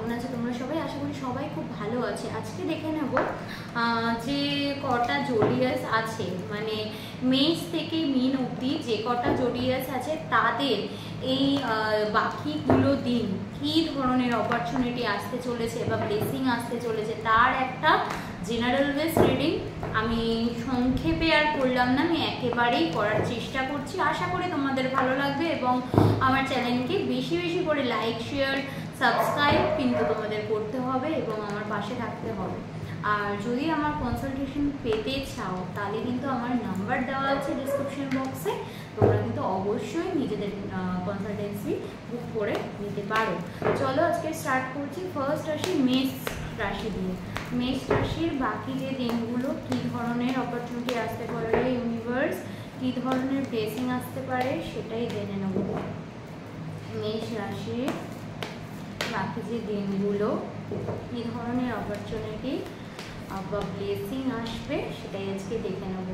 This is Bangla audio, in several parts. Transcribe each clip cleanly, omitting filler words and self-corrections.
কেমন আছো তোমরা সবাই? আশা করি সবাই খুব ভালো আছে। আজকে দেখে নেব যে কটা জোডিয়াস আছে, মানে মেষ থেকে মিন অবধি যে কটা জোডিয়াস আছে তাদের এই বাকিগুলো দিন কী ধরনের অপরচুনিটি আসতে চলেছে বা ব্লেসিং আসতে চলেছে তার একটা জেনারেল বেস রিডিং। আমি সংক্ষেপে আর করলাম না, আমি একেবারেই করার চেষ্টা করছি। আশা করি তোমাদের ভালো লাগবে এবং আমার চ্যানেলকে বেশি বেশি করে লাইক, শেয়ার, সাবস্ক্রাইব কিন্তু তোমাদের করতে হবে এবং আমার পাশে থাকতে হবে। আর যদি আমার কনসালটেশন পেতে চাও তাহলে কিন্তু আমার নাম্বার দেওয়া আছে ডিসক্রিপশন বক্সে, তোমরা কিন্তু অবশ্যই নিজেদের কনসালটেন্সি বুক করে নিতে পারো। চলো আজকে স্টার্ট করছি। ফার্স্ট আসি মেষ রাশি দিয়ে। মেষ রাশির বাকি যে দিনগুলো কী ধরনের অপরচুনিটি আসতে পারে, ইউনিভার্স কী ধরনের ব্লেসিং আসতে পারে সেটাই জেনে নেব। মেষ রাশির বাকি যে দিনগুলো কী ধরনের অপরচুনিটি বা ব্লেসিং আসবে সেটাই আজকে দেখে নেব।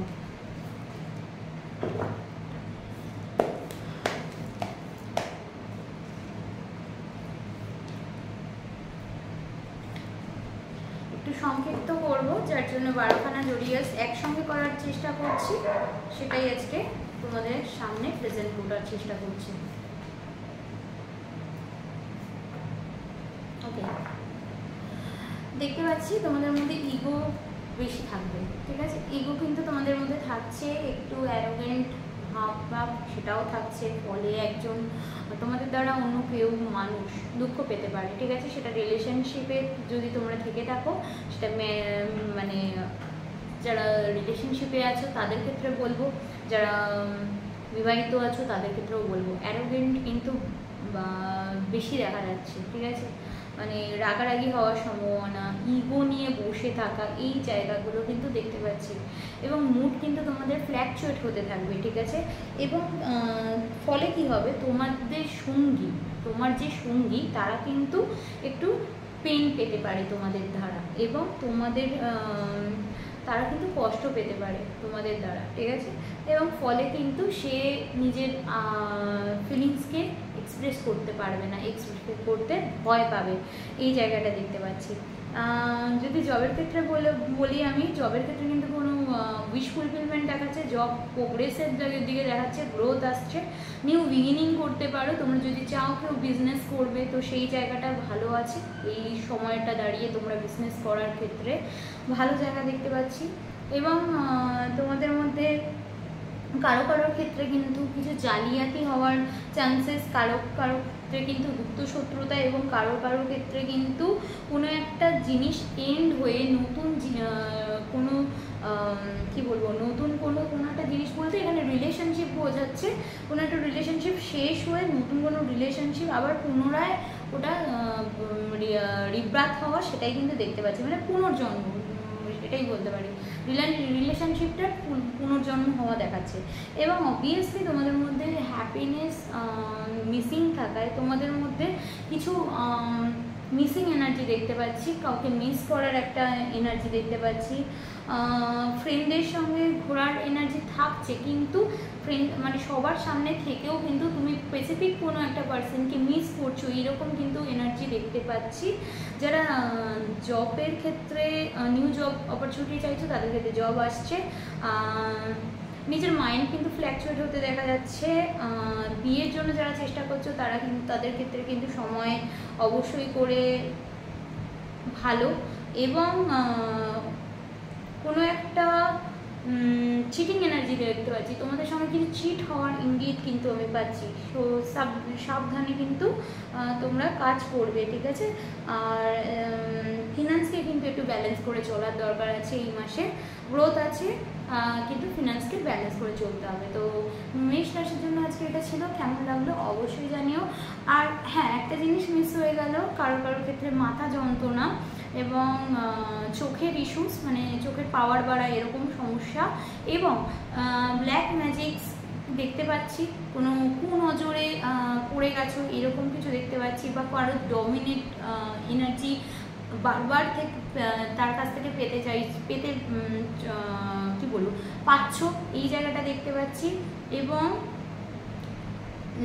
একটু সংক্ষিপ্ত করব, যার জন্য 12খানা জোডিয়াস একসঙ্গে করার চেষ্টা করছি, সেটাই আজকে তোমাদের সামনে প্রেজেন্ট করার চেষ্টা করছি। ওকে, দেখতে পাচ্ছি তোমাদের মধ্যে ইগো বেশি থাকবে, ঠিক আছে? ইগো কিন্তু তোমাদের মধ্যে থাকছে, একটু অ্যারোগেন্ট ভাব সেটাও থাকছে। ফলে একজন তোমাদের দ্বারা অন্য কেউ মানুষ দুঃখ পেতে পারে, ঠিক আছে? সেটা রিলেশনশিপে যদি তোমরা থেকে থাকো, সেটা মানে যারা রিলেশনশিপে আছো তাদের ক্ষেত্রে বলবো, যারা বিবাহিত আছো তাদের ক্ষেত্রেও বলবো। অ্যারোগেন্ট কিন্তু বেশি দেখা যাচ্ছে, ঠিক আছে? মানে রাগারাগি হওয়ার সম্ভাবনা, ইগো নিয়ে বসে থাকা, এই জায়গাগুলো কিন্তু দেখতে পাচ্ছি। এবং মুড কিন্তু তোমাদের ফ্ল্যাকচুয়েট হতে থাকবে, ঠিক আছে? এবং ফলে কি হবে, তোমাদের সঙ্গী, তোমার যে সঙ্গী তারা কিন্তু একটু পেন পেতে পারে তোমাদের দ্বারা, এবং তোমাদের তারা কিন্তু কষ্ট পেতে পারে তোমাদের দ্বারা, ঠিক আছে? এবং ফলে কিন্তু সে নিজের ফিলিংসকে এক্সপ্রেস করতে পারবে না, এক্সপ্রেস করতে ভয় পাবে, এই জায়গাটা দেখতে পাচ্ছি। যদি জবের ক্ষেত্রে বলি আমি, জবের ক্ষেত্রে কিন্তু কোনো উইশ ফুলফিলমেন্ট দেখাচ্ছে, জব প্রোগ্রেসের দিকে দেখাচ্ছে, গ্রোথ আসছে, নিউ বিগিনিং করতে পারো। তোমরা যদি চাও কেউ বিজনেস করবে তো সেই জায়গাটা ভালো আছে, এই সময়টা দাঁড়িয়ে তোমরা বিজনেস করার ক্ষেত্রে ভালো জায়গা দেখতে পাচ্ছি। এবং তোমাদের মধ্যে কারো কারোর ক্ষেত্রে কিন্তু কিছু জালিয়াতি হওয়ার চান্সেস, কারো কারো ক্ষেত্রে কিন্তু গুপ্ত শত্রুতা, এবং কারো কারো ক্ষেত্রে কিন্তু কোনো একটা জিনিস এন্ড হয়ে নতুন কোনো কি বলবো, নতুন কোনো একটা জিনিস বলতে এখানে রিলেশনশিপ বোঝাচ্ছে। কোনো একটা রিলেশনশিপ শেষ হয়ে নতুন কোনো রিলেশনশিপ আবার পুনরায় ওটা রিব্রাথ হওয়া, সেটাই কিন্তু দেখতে পাচ্ছি, মানে পুনর্জন্ম এটাই বলতে পারি। রিলেশনশিপটার পুনর্জন্ম হওয়া দেখাচ্ছে। এবং অবভিয়াসলি তোমাদের মধ্যে হ্যাপিনেস মিসিং থাকায় তোমাদের মধ্যে কিছু মিসিং এনার্জি দেখতে পাচ্ছি, কাউকে মিস করার একটা এনার্জি দেখতে পাচ্ছি। ফ্রেন্ডদের সঙ্গে ঘোরার এনার্জি থাকছে, কিন্তু ফ্রেন্ড মানে সবার সামনে থেকেও কিন্তু তুমি স্পেসিফিক কোনো একটা পার্সনকে মিস করছো, এরকম কিন্তু এনার্জি দেখতে পাচ্ছি। যারা জবের ক্ষেত্রে নিউ জব অপরচুনিটি চাইছো তাদের ক্ষেত্রে জব আসছে। নিজের মাইন্ড কিন্তু ফ্ল্যাকচুয়েট হতে দেখা যাচ্ছে। বিয়ের জন্য যারা চেষ্টা করছো তারা কিন্তু তাদের ক্ষেত্রে কিন্তু সময় অবশ্যই করে ভালো। এবং কোনো একটা চিটিং এনার্জি দেখতে পাচ্ছি, তোমাদের সঙ্গে কিন্তু চিট হওয়ার ইঙ্গিত কিন্তু আমি পাচ্ছি। তো সাবধানে কিন্তু তোমরা কাজ করবে, ঠিক আছে? আর ফিনান্সকে কিন্তু একটু ব্যালেন্স করে চলার দরকার আছে। এই মাসে গ্রোথ আছে, কিন্তু ফিনান্সকে ব্যালেন্স করে চলতে হবে। তো মেষ রাশির জন্য আজকে এটা ছিল। কেমন লাগলো অবশ্যই জানিও। আর হ্যাঁ, একটা জিনিস মিস হয়ে গেল, কারো কারো ক্ষেত্রে মাথা যন্ত্রণা এবং চোখের ইস্যুস, মানে চোখের পাওয়ার বাড়া এরকম সমস্যা, এবং ব্ল্যাক ম্যাজিক্স দেখতে পাচ্ছি। কোনো কুনজরে পড়ে গেছো এরকম কিছু দেখতে পাচ্ছি, বা কারো ডমিনেট এনার্জি বারবার তার কাছ থেকে পেতে কি বলবো পাচ্ছ, এই জায়গাটা দেখতে পাচ্ছি। এবং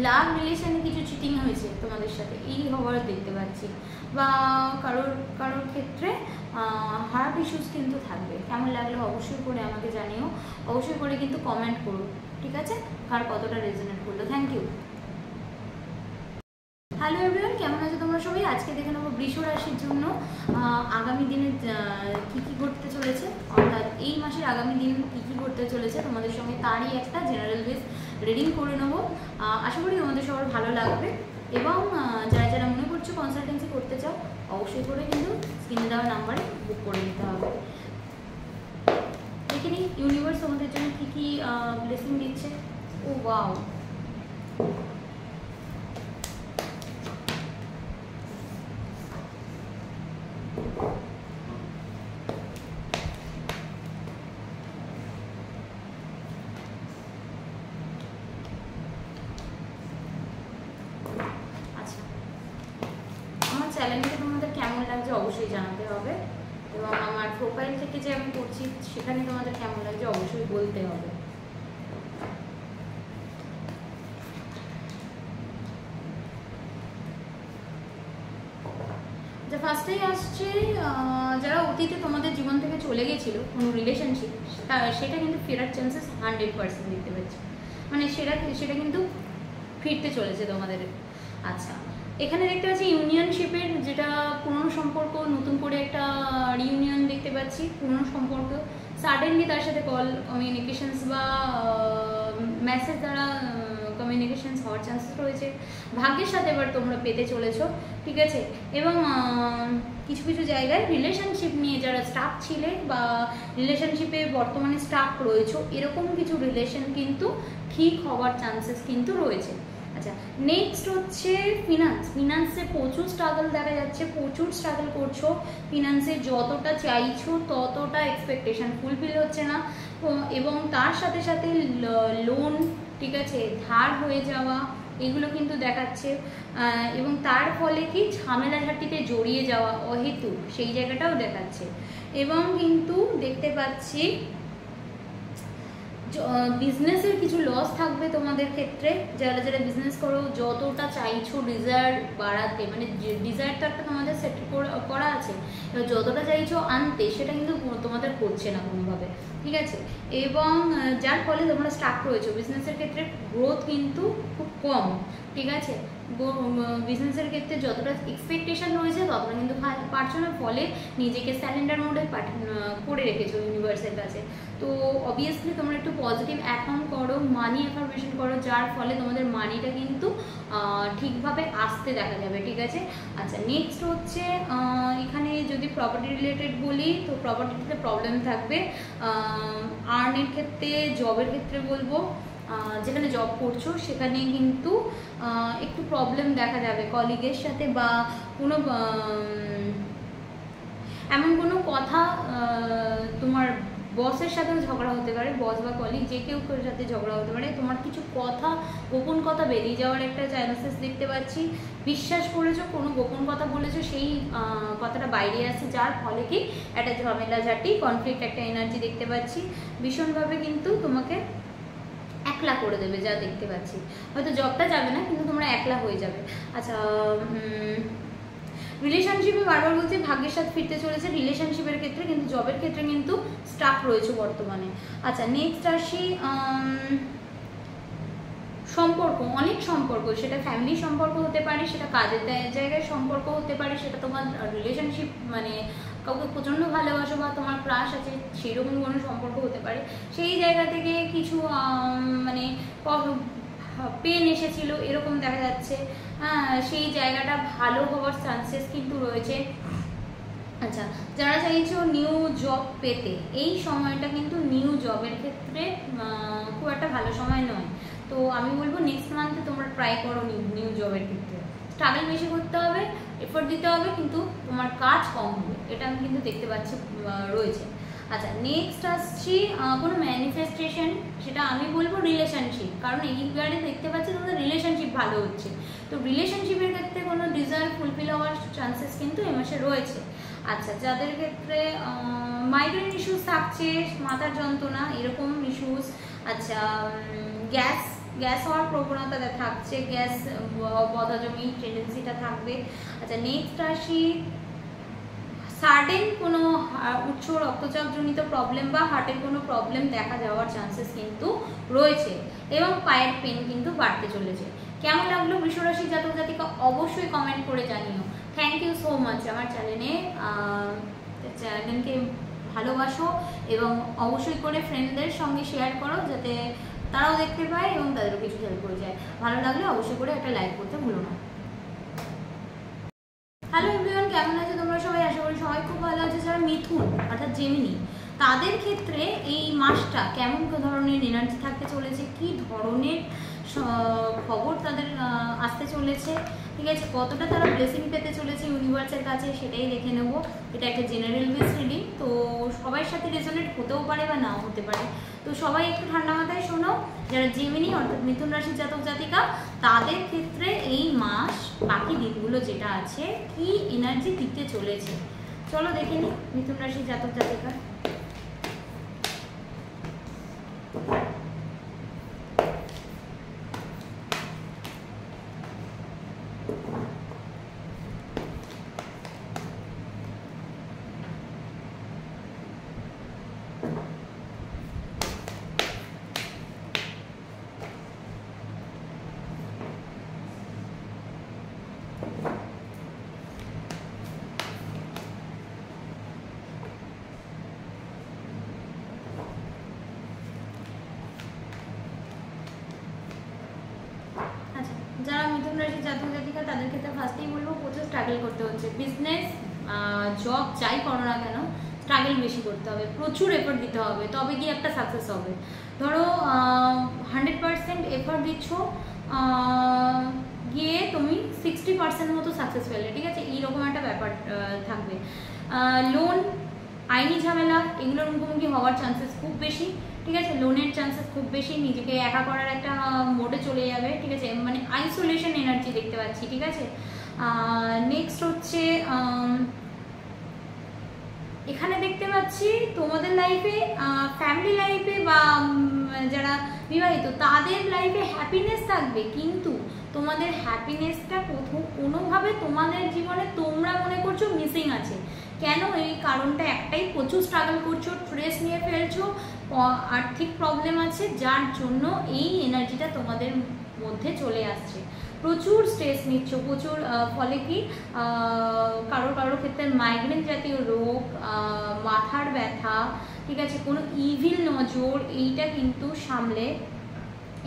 লাভ রিলেশনে কিছু চিটিং হয়েছে তোমাদের সাথে, এই খবরও দেখতে পাচ্ছি, বা কারোর ক্ষেত্রে হার্ট ইস্যুস কিন্তু থাকবে। কেমন লাগলো অবশ্যই করে আমাকে জানিও, অবশ্যই করে কিন্তু কমেন্ট করো, ঠিক আছে, কার কতটা রেজোনেট করলো। Thank you. হ্যালো এভরিওয়ান, কেমন আছো তোমরা সবাই? আজকে দেখে নেবো বৃষ রাশির জন্য আগামী দিনে কী কী ঘটতে চলেছে, অর্থাৎ এই মাসের আগামী দিন কী কী ঘটতে চলেছে তোমাদের সঙ্গে, তারই একটা জেনারেল বেস রিডিং করে নেবো। আশা করি তোমাদের সবার ভালো লাগবে, এবং যারা যারা মনে করছো কনসালটেন্সি করতে চাও অবশ্যই করে কিন্তু স্ক্রিনে দেওয়া নাম্বারে বুক করে নিতে হবে। দেখে নিই ইউনিভার্স তোমাদের জন্য কী কী ব্লেসিং দিচ্ছে। ও ওয়াও, চ্যালেঞ্জটা তোমাদের কেমন লাগছে অবশ্যই জানাতে হবে, এবং আমার প্রোফাইল থেকে যে আমি করছি সেখানে তোমাদের কেমন লাগছে অবশ্যই বলতে হবে। যা ফার্স্টেই আসছে, যারা অতীতে তোমাদের জীবন থেকে চলে গেছিলো কোনো রিলেশনশিপ, সেটা কিন্তু ফেরার চান্সেস 100% দেখতে পাচ্ছি, মানে সেটা কিন্তু ফিরতে চলেছে তোমাদের। আচ্ছা, এখানে দেখতে পাচ্ছি ইউনিয়নশিপের, যেটা পুরনো সম্পর্ক নতুন করে একটা রিউনিয়ন দেখতে পাচ্ছি। পুরনো সম্পর্ক সাডেনলি তার সাথে কল কমিউনিকেশনস বা মেসেজ দ্বারা কমিউনিকেশনস হওয়ার চান্সেস রয়েছে। ভাগ্যের সাথে এবার তোমরা পেতে চলেছো, ঠিক আছে। এবং কিছু কিছু জায়গায় রিলেশনশিপ নিয়ে যারা স্টাক ছিলে বা রিলেশনশিপে বর্তমানে স্টাক রয়েছো, এরকম কিছু রিলেশন কিন্তু ঠিক হওয়ার চান্সেস কিন্তু রয়েছে। আচ্ছা, নেক্সট হচ্ছে ফিনান্সে প্রচুর স্ট্রাগল দেখা যাচ্ছে, প্রচুর স্ট্রাগল করছো। ফিনান্সে যতটা চাইছো ততটা এক্সপেকটেশন ফুলফিল হচ্ছে না, এবং তার সাথে সাথে লোন, ঠিক আছে, ধার হয়ে যাওয়া, এগুলো কিন্তু দেখাচ্ছে, এবং তার ফলে কি ঝামেলাঝাটিতে জড়িয়ে যাওয়া অহেতু, সেই জায়গাটাও দেখাচ্ছে। এবং কিন্তু দেখতে পাচ্ছি বিজনেসের কিছু লস থাকবে তোমাদের ক্ষেত্রে। যারা যারা বিজনেস করো যতটা চাইছো ডিজায়ার বাড়াতে, মানে ডিজায়ারটা একটা তোমাদের সেট করা আছে, এবার যতটা চাইছো আনতে সেটা কিন্তু তোমাদের করছে না কোনোভাবে, ঠিক আছে। এবং যার ফলে তোমরা স্টাক রয়েছো বিজনেসের ক্ষেত্রে, গ্রোথ কিন্তু খুব কম, ঠিক আছে। বিজনেসের ক্ষেত্রে যতটা এক্সপেকটেশন রয়েছে ততটা কিন্তু পারছো না, ফলে নিজেকে স্যালেন্ডার মোডে করে রেখেছো ইউনিভার্সের কাছে। তো অবভিয়াসলি তোমরা একটু পজিটিভ অ্যাকাউন্ট করো, মানি অ্যাফার্মেশন করো, যার ফলে তোমাদের মানিটা কিন্তু ঠিকভাবে আসতে দেখা যাবে, ঠিক আছে। আচ্ছা, নেক্সট হচ্ছে এখানে যদি প্রপার্টি রিলেটেড বলি, তো প্রপার্টিতে প্রবলেম থাকবে। আর্নের ক্ষেত্রে, জবের ক্ষেত্রে বলবো, যেখানে জব করছো সেখানে কিন্তু একটু প্রবলেম দেখা যাবে কলিগের সাথে, বা কোনো এমন কোনো কথা তোমার বসের সাথেও ঝগড়া হতে পারে, বস বা কলিগ যে কেউ সাথে ঝগড়া হতে পারে। তোমার কিছু কথা, গোপন কথা বেরিয়ে যাওয়ার একটা চান্সেস দেখতে পাচ্ছি। বিশ্বাস করেছো, কোনো গোপন কথা বলেছো, সেই কথাটা বাইরে আসছে, যার ফলে কি একটা ঝামেলাঝাটি, কনফ্লিক্ট, একটা এনার্জি দেখতে পাচ্ছি। ভীষণভাবে কিন্তু তোমাকে একলা করে দেবে, যা দেখতে পাচ্ছি। হয়তো জবটা যাবে না, কিন্তু তোমরা একলা হয়ে যাবে। আচ্ছা, রিলেশনশিপে বারবার বলছি ভাগ্যের সাথে ফিরতে চলেছে রিলেশনশিপের ক্ষেত্রে, কিন্তু জবের ক্ষেত্রে কিন্তু স্টাক রয়েছে বর্তমানে। আচ্ছা, নেক্সট আসি সম্পর্ক, অনেক সম্পর্ক, সেটা ফ্যামিলি সম্পর্ক হতে পারে, সেটা কাজের জায়গায় সম্পর্ক হতে পারে, সেটা তোমার রিলেশনশিপ, মানে কাউকে প্রচণ্ড ভালোবাসো বা তোমার ক্রাশ আছে সেরকম কোনো সম্পর্ক হতে পারে। সেই জায়গা থেকে কিছু মানে পেন এসেছিল এরকম দেখা যাচ্ছে, সেই জায়গাটা ভালো হওয়ার চান্সেস কিন্তু রয়েছে। আচ্ছা, যারা চাইছো নিউ জব পেতে, এই সময়টা কিন্তু নিউ জবের ক্ষেত্রে খুব একটা ভালো সময় নয়। তো আমি বলবো নেক্সট মান্থে তোমরা ট্রাই করো নিউ জবের ক্ষেত্রে। স্ট্রাগল বেশি করতে হবে, এফোর্ট দিতে হবে, কিন্তু তোমার কাজ কম হবে, এটা আমি কিন্তু দেখতে পাচ্ছি রয়েছে। আচ্ছা, নেক্সট আসছি কোনো ম্যানিফেস্টেশন, সেটা আমি বলবো রিলেশনশিপ, কারণ এইবারে দেখতে পাচ্ছি তোমাদের রিলেশনশিপ ভালো হচ্ছে। তো রিলেশনশিপের ক্ষেত্রে কোনো ডিজায়ার ফুলফিল হওয়ার চান্সেস কিন্তু এই মাসে রয়েছে। আচ্ছা, যাদের ক্ষেত্রে মাইগ্রেন ইস্যুস থাকছে, মাথার যন্ত্রণা, এরকম ইস্যুস, আচ্ছা গ্যাস গ্যাস হওয়ার প্রবণতা থাকছে, গ্যাস বদহজমি টেন্ডেন্সিটা থাকবে। আচ্ছা, নেক্সট আসি, সাডেন কোনো উচ্চ রক্তচাপজনিত প্রবলেম বা হার্টের কোনো প্রবলেম দেখা যাওয়ার চান্সেস কিন্তু রয়েছে এবং পায়ের পেন কিন্তু বাড়তে চলেছে। কেমন লাগলো বৃষরাশি জাতক জাতিকা অবশ্যই কমেন্ট করে জানিও। Thank you so much. আমার চ্যানেলকে ভালোবাসো এবং অবশ্যই করে ফ্রেন্ডদের সঙ্গে শেয়ার করো যাতে তারাও দেখতে পায় এবং তাদেরও কিছু হেল্প করে যায়। ভালো লাগলে অবশ্যই করে একটা লাইক করতে ভুলো না। হ্যালো এভরিওয়ান, কেমন আছে তোমরা সবাই? আশা করি সবাই খুব ভালো আছে। যারা মিথুন অর্থাৎ জেমিনি, তাদের ক্ষেত্রে এই মাসটা কেমন ধরনের এনার্জি থাকতে চলেছে, কি ধরনের খবর তাদের আসতে চলেছে, ঠিক আছে, কতটা তারা ব্লেসিং পেতে চলেছে ইউনিভার্সের কাছে, সেটাই দেখে নেব। এটা একটা জেনারেল বেস রিডিং, তো সবার সাথে রেজোনেট হতেও পারে বা নাও হতে পারে। তো সবাই একটু ঠান্ডা মাথায় শোনো। যারা জেমিনি অর্থাৎ মিথুন রাশির জাতক জাতিকা, তাদের ক্ষেত্রে এই মাস বাকি দিনগুলো যেটা আছে কি এনার্জি দিতে চলেছে চলো দেখে নিই মিথুন রাশির জাতক জাতিকা। যারা মিথুন রাশির জাতক জাতিকা, তাদের ক্ষেত্রে ফার্স্টেই বলবো প্রচুর স্ট্রাগল করতে হচ্ছে। বিজনেস জব যাই করো না কেন, স্ট্রাগল বেশি করতে হবে, প্রচুর এফোর্ট দিতে হবে, তবে গিয়ে একটা সাকসেস হবে। ধরো 100% এফোর্ট দিচ্ছ, গিয়ে তুমি 60% মতো সাকসেস পেলে, ঠিক আছে, এইরকম একটা ব্যাপার থাকবে। লোন, আইনি ঝামেলা, এগুলোর মুখোমুখি হওয়ার চান্সেস খুব বেশি, ঠিক আছে, লোনের চান্সেস খুব বেশি, নিজেকে একা করার একটা মোডে চলে যাবে, ঠিক আছে, মানে আইসোলেশন এনার্জি দেখতে পাচ্ছি, ঠিক আছে। নেক্সট হচ্ছে এখানে দেখতে পাচ্ছি তোমাদের লাইফে, ফ্যামিলি লাইফে বা যারা বিবাহিত তাদের লাইফে হ্যাপিনেস থাকবে, কিন্তু তোমাদের হ্যাপিনেসটা কোনোভাবে তোমাদের জীবনে তোমরা মনে করছো মিসিং আছে। কেন? এই কারণটা একটাই, প্রচুর স্ট্রাগল করছো, স্ট্রেস নিয়ে ফেলছো, আর্থিক প্রবলেম আছে, যার জন্য এই এনার্জিটা তোমাদের মধ্যে চলে আসছে। প্রচুর স্ট্রেস নিচ্ছ, প্রচুর, ফলে কি কারোর ক্ষেত্রে মাইগ্রেন জাতীয় রোগ, মাথার ব্যথা, ঠিক আছে, কোনো ইভিল নজর, এইটা কিন্তু সামলে,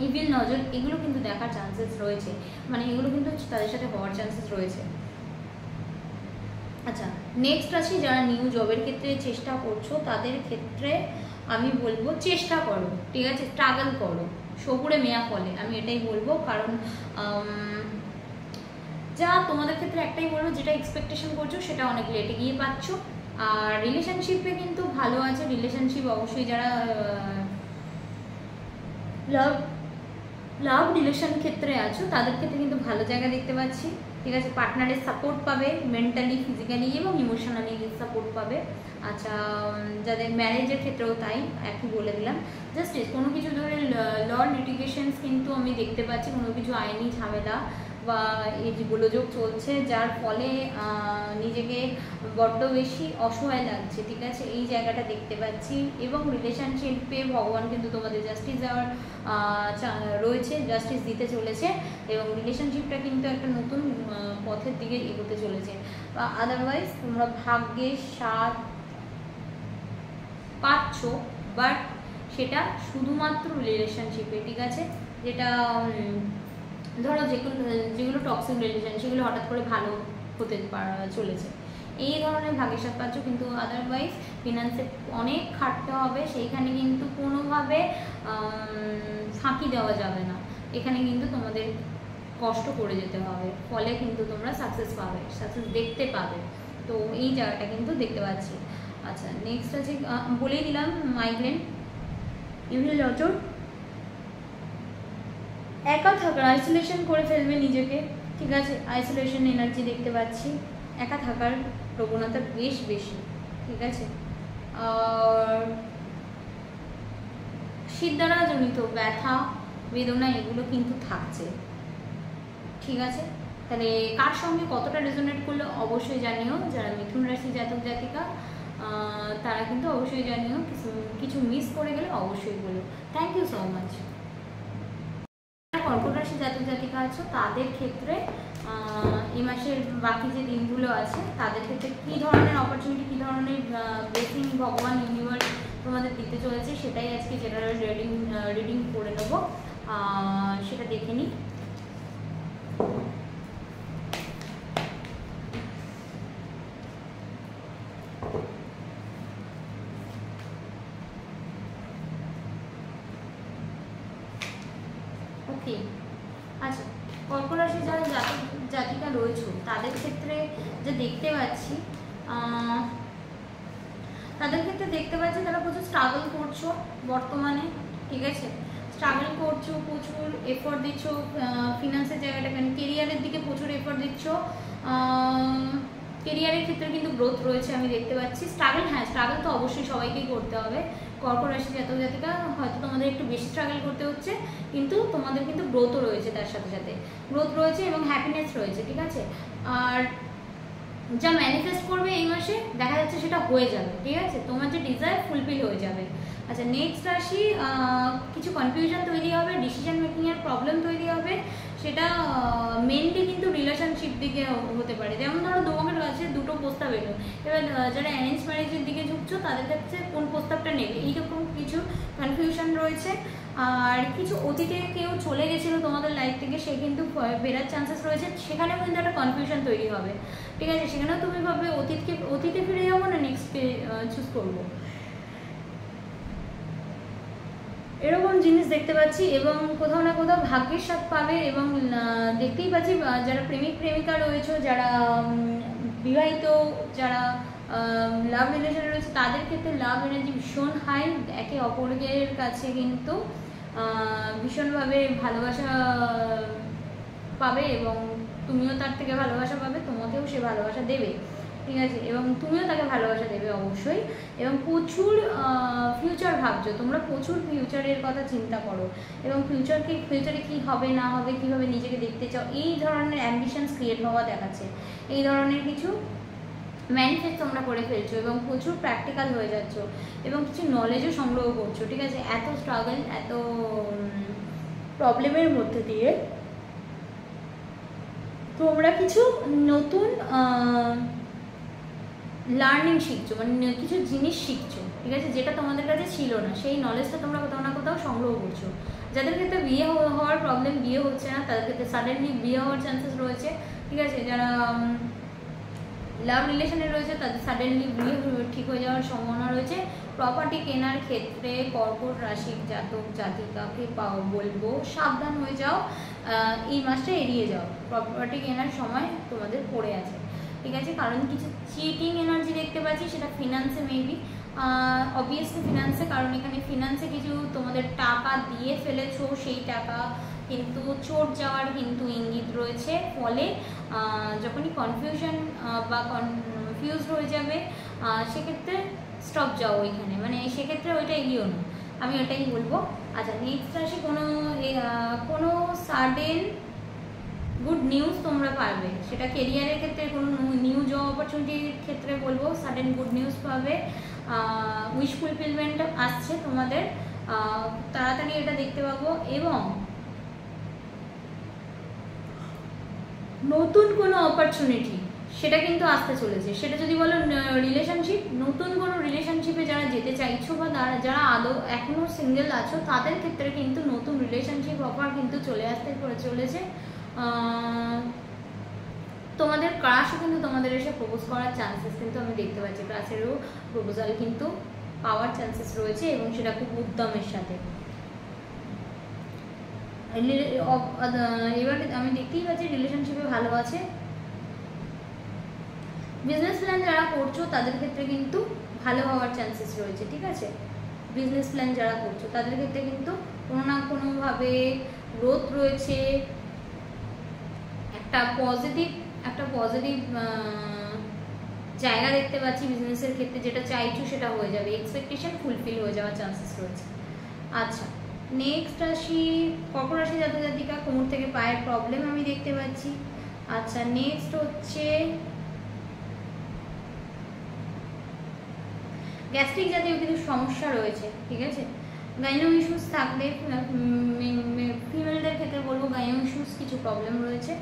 ইভিল নজর এগুলো কিন্তু দেখার চান্সেস রয়েছে, মানে এগুলো কিন্তু তাদের সাথে হওয়ার চান্সেস রয়েছে। আচ্ছা, নেক্সট আসি যারা নিউ জবের ক্ষেত্রে চেষ্টা করছো, তাদের ক্ষেত্রে আমি বলবো চেষ্টা করো, ঠিক আছে, স্ট্রাগল করো, সবুরে মেয়া ফলে, আমি এটাই বলবো। কারণ যা তোমাদের ক্ষেত্রে একটাই বলবো, যেটা এক্সপেকটেশন করছো সেটা অনেক লেটে গিয়ে পাচ্ছ। আর রিলেশনশিপে কিন্তু ভালো আছে, রিলেশনশিপ অবশ্যই যারা লাভ রিলেশন ক্ষেত্রে আছো তাদের ক্ষেত্রে কিন্তু ভালো জায়গা দেখতে পাচ্ছি, ঠিক আছে, পার্টনারের সাপোর্ট পাবে, মেন্টালি, ফিজিক্যালি এবং ইমোশনালি সাপোর্ট পাবে। আচ্ছা, যাদের ম্যারেজের ক্ষেত্রেও তাই, একই বলে দিলাম। জাস্ট কোনো কিছু ধরে ল লিটিগেশনস কিন্তু আমি দেখতে পাচ্ছি, কোনো কিছু আইনি ঝামেলা বা এই যে গোলযোগ চলছে, যার ফলে নিজেকে বড্ড বেশি অসহায় লাগছে, ঠিক আছে, এই জায়গাটা দেখতে পাচ্ছি। এবং রিলেশনশিপে ভগবান কিন্তু তোমাদের জাস্টিস দেওয়ার রয়েছে, জাস্টিস দিতে চলেছে এবং রিলেশনশিপটা কিন্তু একটা নতুন পথের দিকে এগোতে চলেছে। বা আদারওয়াইজ তোমরা ভাগ্যের সাথ পাচ্ছ, বাট সেটা শুধুমাত্র রিলেশনশিপে, ঠিক আছে, যেটা ধরো যেগুলো টক্সিক রিলেশন, সেগুলো হঠাৎ করে ভালো হতে চলেছে, এই ধরনের ভাগ্যের সাথ পাচ্ছ। কিন্তু আদারওয়াইজ ফিনান্সে অনেক খাটতে হবে, সেইখানে কিন্তু কোনোভাবে ফাঁকি দেওয়া যাবে না, এখানে কিন্তু তোমাদের কষ্ট করে যেতে হবে, ফলে কিন্তু তোমরা সাকসেস পাবে, সাকসেস দেখতে পাবে। তো এই জায়গাটা কিন্তু দেখতে পাচ্ছি। আচ্ছা, নেক্সট আছে, বলেই দিলাম, মাইগ্রেন, ইভিল নজর, একা থাকার, আইসোলেশন করে ফেলবে নিজেকে, ঠিক আছে, আইসোলেশন এনার্জি দেখতে পাচ্ছি, একা থাকার প্রবণতা বেশ বেশি, ঠিক আছে। আর শীতদ্বারা জনিত ব্যথা, বেদনা এগুলো কিন্তু থাকছে। ঠিক আছে, তাহলে কার সঙ্গে কতটা রেজোনেট করলো অবশ্যই জানিও। যারা মিথুন রাশি জাতক জাতিকা তারা কিন্তু অবশ্যই জানিও, কিছু মিস করে গেলে অবশ্যই বলো। Thank you so much. কর্কট রাশি জাতক জাতিকা আছো তাদের ক্ষেত্রে এই মাসের বাকি যে দিনগুলো আছে তাদের ক্ষেত্রে কী ধরনের অপরচুনিটি, কী ধরনের ব্লেসিং ভগবান ইউনিভার্স তোমাদের দিতে চলেছে সেটাই আজকে জেনারেল রিডিং করে নেবো, সেটা দেখে নিই। ওকে, আচ্ছা, কর্কট রাশি যারা জাতক জাতিকা রয়েছে তাদের ক্ষেত্রে যে দেখতে পাচ্ছি তারা প্রচুর স্ট্রাগল করছো বর্তমানে। ঠিক আছে, স্ট্রাগল করছো, প্রচুর এফোর্ট দিচ্ছ ফিনান্সের জায়গাটা, কেরিয়ারের দিকে প্রচুর এফোর্ট দিচ্ছ। কেরিয়ারের ক্ষেত্রে কিন্তু গ্রোথ রয়েছে আমি দেখতে পাচ্ছি। স্ট্রাগল তো অবশ্যই সবাইকেই করতে হবে। কর্কট রাশি জাতক জাতিকা হয়তো তোমাদের একটু বেশি স্ট্রাগল করতে হচ্ছে, কিন্তু তোমাদের কিন্তু গ্রোথও রয়েছে, তার সাথে সাথে গ্রোথ রয়েছে এবং হ্যাপিনেস রয়েছে। ঠিক আছে, আর যা ম্যানিফেস্ট করবে এই মাসে দেখা যাচ্ছে সেটা হয়ে যাবে। ঠিক আছে, তোমার যে ডিজায়ার ফুলফিল হয়ে যাবে। আচ্ছা, নেক্সট রাশি কিছু কনফিউশন তৈরি হবে, ডিসিশন মেকিংয়ের প্রবলেম তৈরি হবে, সেটা মেনলি কিন্তু রিলেশনশিপ দিকে হতে পারে। যেমন ধরো তোমাদের কাছে দুটো প্রস্তাব এলো, এবার যারা অ্যারেঞ্জ ম্যারেজের দিকে ঝুঁকছো তাদের কাছে কোন প্রস্তাবটা নেবে এইরকম কিছু কনফিউশন রয়েছে। আর কিছু অতীতে কেউ চলে গেছিলো তোমাদের লাইফ থেকে, সে কিন্তু ফেরার চান্সেস রয়েছে, সেখানেও কিন্তু একটা কনফিউশন তৈরি হবে। ঠিক আছে, সেখানেও তুমি ভাববে অতীতে ফিরে যাবো না নেক্সটকে চুজ করবো, এরকম জিনিস দেখতে পাচ্ছি। এবং কোথাও না কোথাও ভাগ্যের সাথ পাবে। এবং দেখতেই পাচ্ছি যারা প্রেমিক প্রেমিকা রয়েছে, যারা বিবাহিত, যারা লাভ রিলেশনে রয়েছে তাদের ক্ষেত্রে লাভ এনার্জি ভীষণ হাই। একে অপরের কাছে কিন্তু ভীষণভাবে ভালোবাসা পাবে এবং তুমিও তার থেকে ভালোবাসা পাবে, তোমাকেও সে ভালোবাসা দেবে। ঠিক আছে, এবং তুমিও তাকে ভালোবাসা দেবে অবশ্যই। এবং প্রচুর ফিউচার ভাবছো তোমরা, প্রচুর ফিউচারের কথা চিন্তা করো এবং ফিউচারে কি হবে না হবে, কীভাবে নিজেকে দেখতে চাও, এই ধরনের অ্যাম্বিশনস ক্রিয়েট হওয়া দেখাচ্ছে। এই ধরনের কিছু ম্যানিফেস্ট তোমরা করে ফেলছো এবং প্রচুর প্র্যাকটিক্যাল হয়ে যাচ্ছ এবং কিছু নলেজও সংগ্রহ করছো। ঠিক আছে, এত স্ট্রাগল, এত প্রবলেমের মধ্যে দিয়ে তোমরা কিছু নতুন লার্নিং শিখছো, মানে কিছু জিনিস শিখছো। ঠিক আছে, যেটা তোমাদের কাছে ছিল না, সেই নলেজটা তোমরা কোথাও না কোথাও সংগ্রহ করছো। যাদের ক্ষেত্রে বিয়ে হওয়ার প্রবলেম, বিয়ে হচ্ছে না, তাদের ক্ষেত্রে সাডেনলি বিয়ে হওয়ার চান্সেস রয়েছে। ঠিক আছে, যারা লাভ রিলেশনে রয়েছে তাদের সাডেনলি বিয়ে ঠিক হয়ে যাওয়ার সম্ভাবনা রয়েছে। প্রপার্টি কেনার ক্ষেত্রে কর্কট রাশির জাতক জাতিকাকে বলবো সাবধান হয়ে যাও, এই মাসটা এড়িয়ে যাও। প্রপার্টি কেনার সময় তোমাদের পড়ে আছে। ঠিক আছে, কারণ কিছু চিটিং এনার্জি দেখতে পাচ্ছি, সেটা ফিনান্সে মেবি, অবভিয়াসলি ফিনান্সে, কারণ এখানে ফিনান্সে কিছু তোমাদের টাকা দিয়ে ফেলেছো, সেই টাকা কিন্তু চোট যাওয়ার কিন্তু ইঙ্গিত রয়েছে। ফলে যখনই কনফিউশন বা কনফিউজ হয়ে যাবে সেক্ষেত্রে স্টপ যাও ওইখানে, মানে সেক্ষেত্রে ওইটা এগিয়েও না, আমি ওটাই বলবো। আচ্ছা, নেক্সট আসি, কোনো সাডেন গুড নিউজ তোমরা পাবে, সেটা কেরিয়ারের ক্ষেত্রে কোনো নিউ জব অপরচুনিটির ক্ষেত্রে বলবো সাডেন গুড নিউজ পাবে। উইশ ফুলফিলমেন্ট আসছে তোমাদের, তাড়াতাড়ি এটা দেখতে পাবো। এবং নতুন কোনো অপরচুনিটি সেটা কিন্তু আসতে চলেছে। সেটা যদি বলো রিলেশনশিপ, নতুন কোনো রিলেশনশিপে যারা যেতে চাইছো বা যারা আদৌ এখনও সিঙ্গেল আছো তাদের ক্ষেত্রে কিন্তু নতুন রিলেশনশিপ অফার কিন্তু চলে আসতে চলেছে। তোমাদের ক্রাশও কিন্তু তোমাদের এসে প্রপোজ করার চান্সেস কিন্তু আমি দেখতে পাচ্ছি। ক্রাশেরও প্রপোজাল কিন্তু পাওয়ার চান্সেস রয়েছে এবং সেটা খুব উদ্যমের সাথে। এবার আমি দেখতেই পাচ্ছি রিলেশনশিপে ভালো আছে। বিজনেস প্ল্যান যারা করছো তাদের ক্ষেত্রে কিন্তু ভালো হওয়ার চান্সেস রয়েছে। ঠিক আছে, বিজনেস প্ল্যান যারা করছো তাদের ক্ষেত্রে কিন্তু কোনো না কোনোভাবে গ্রোথ রয়েছে, একটা পজিটিভ জায়গা দেখতে পাচ্ছি বিজনেসের ক্ষেত্রে। যেটা চাইছো সেটা হয়ে যাবে, এক্সপেকটেশন ফুলফিল হয়ে যাওয়ার চান্সেস রয়েছে। আচ্ছা, নেক্সট রাশি কর্কট রাশি জাতক জাতিকা, কোমর থেকে পায়ের প্রবলেম আমি দেখতে পাচ্ছি। আচ্ছা, নেক্সট হচ্ছে গ্যাস্ট্রিক জাতীয় কিছু সমস্যা রয়েছে, ঠিক আছে। গাইনো ইস্যুস থাকলে ফিমেলদের ক্ষেত্রে বলবো গাইনো ইস্যুস কিছু প্রবলেম রয়েছে।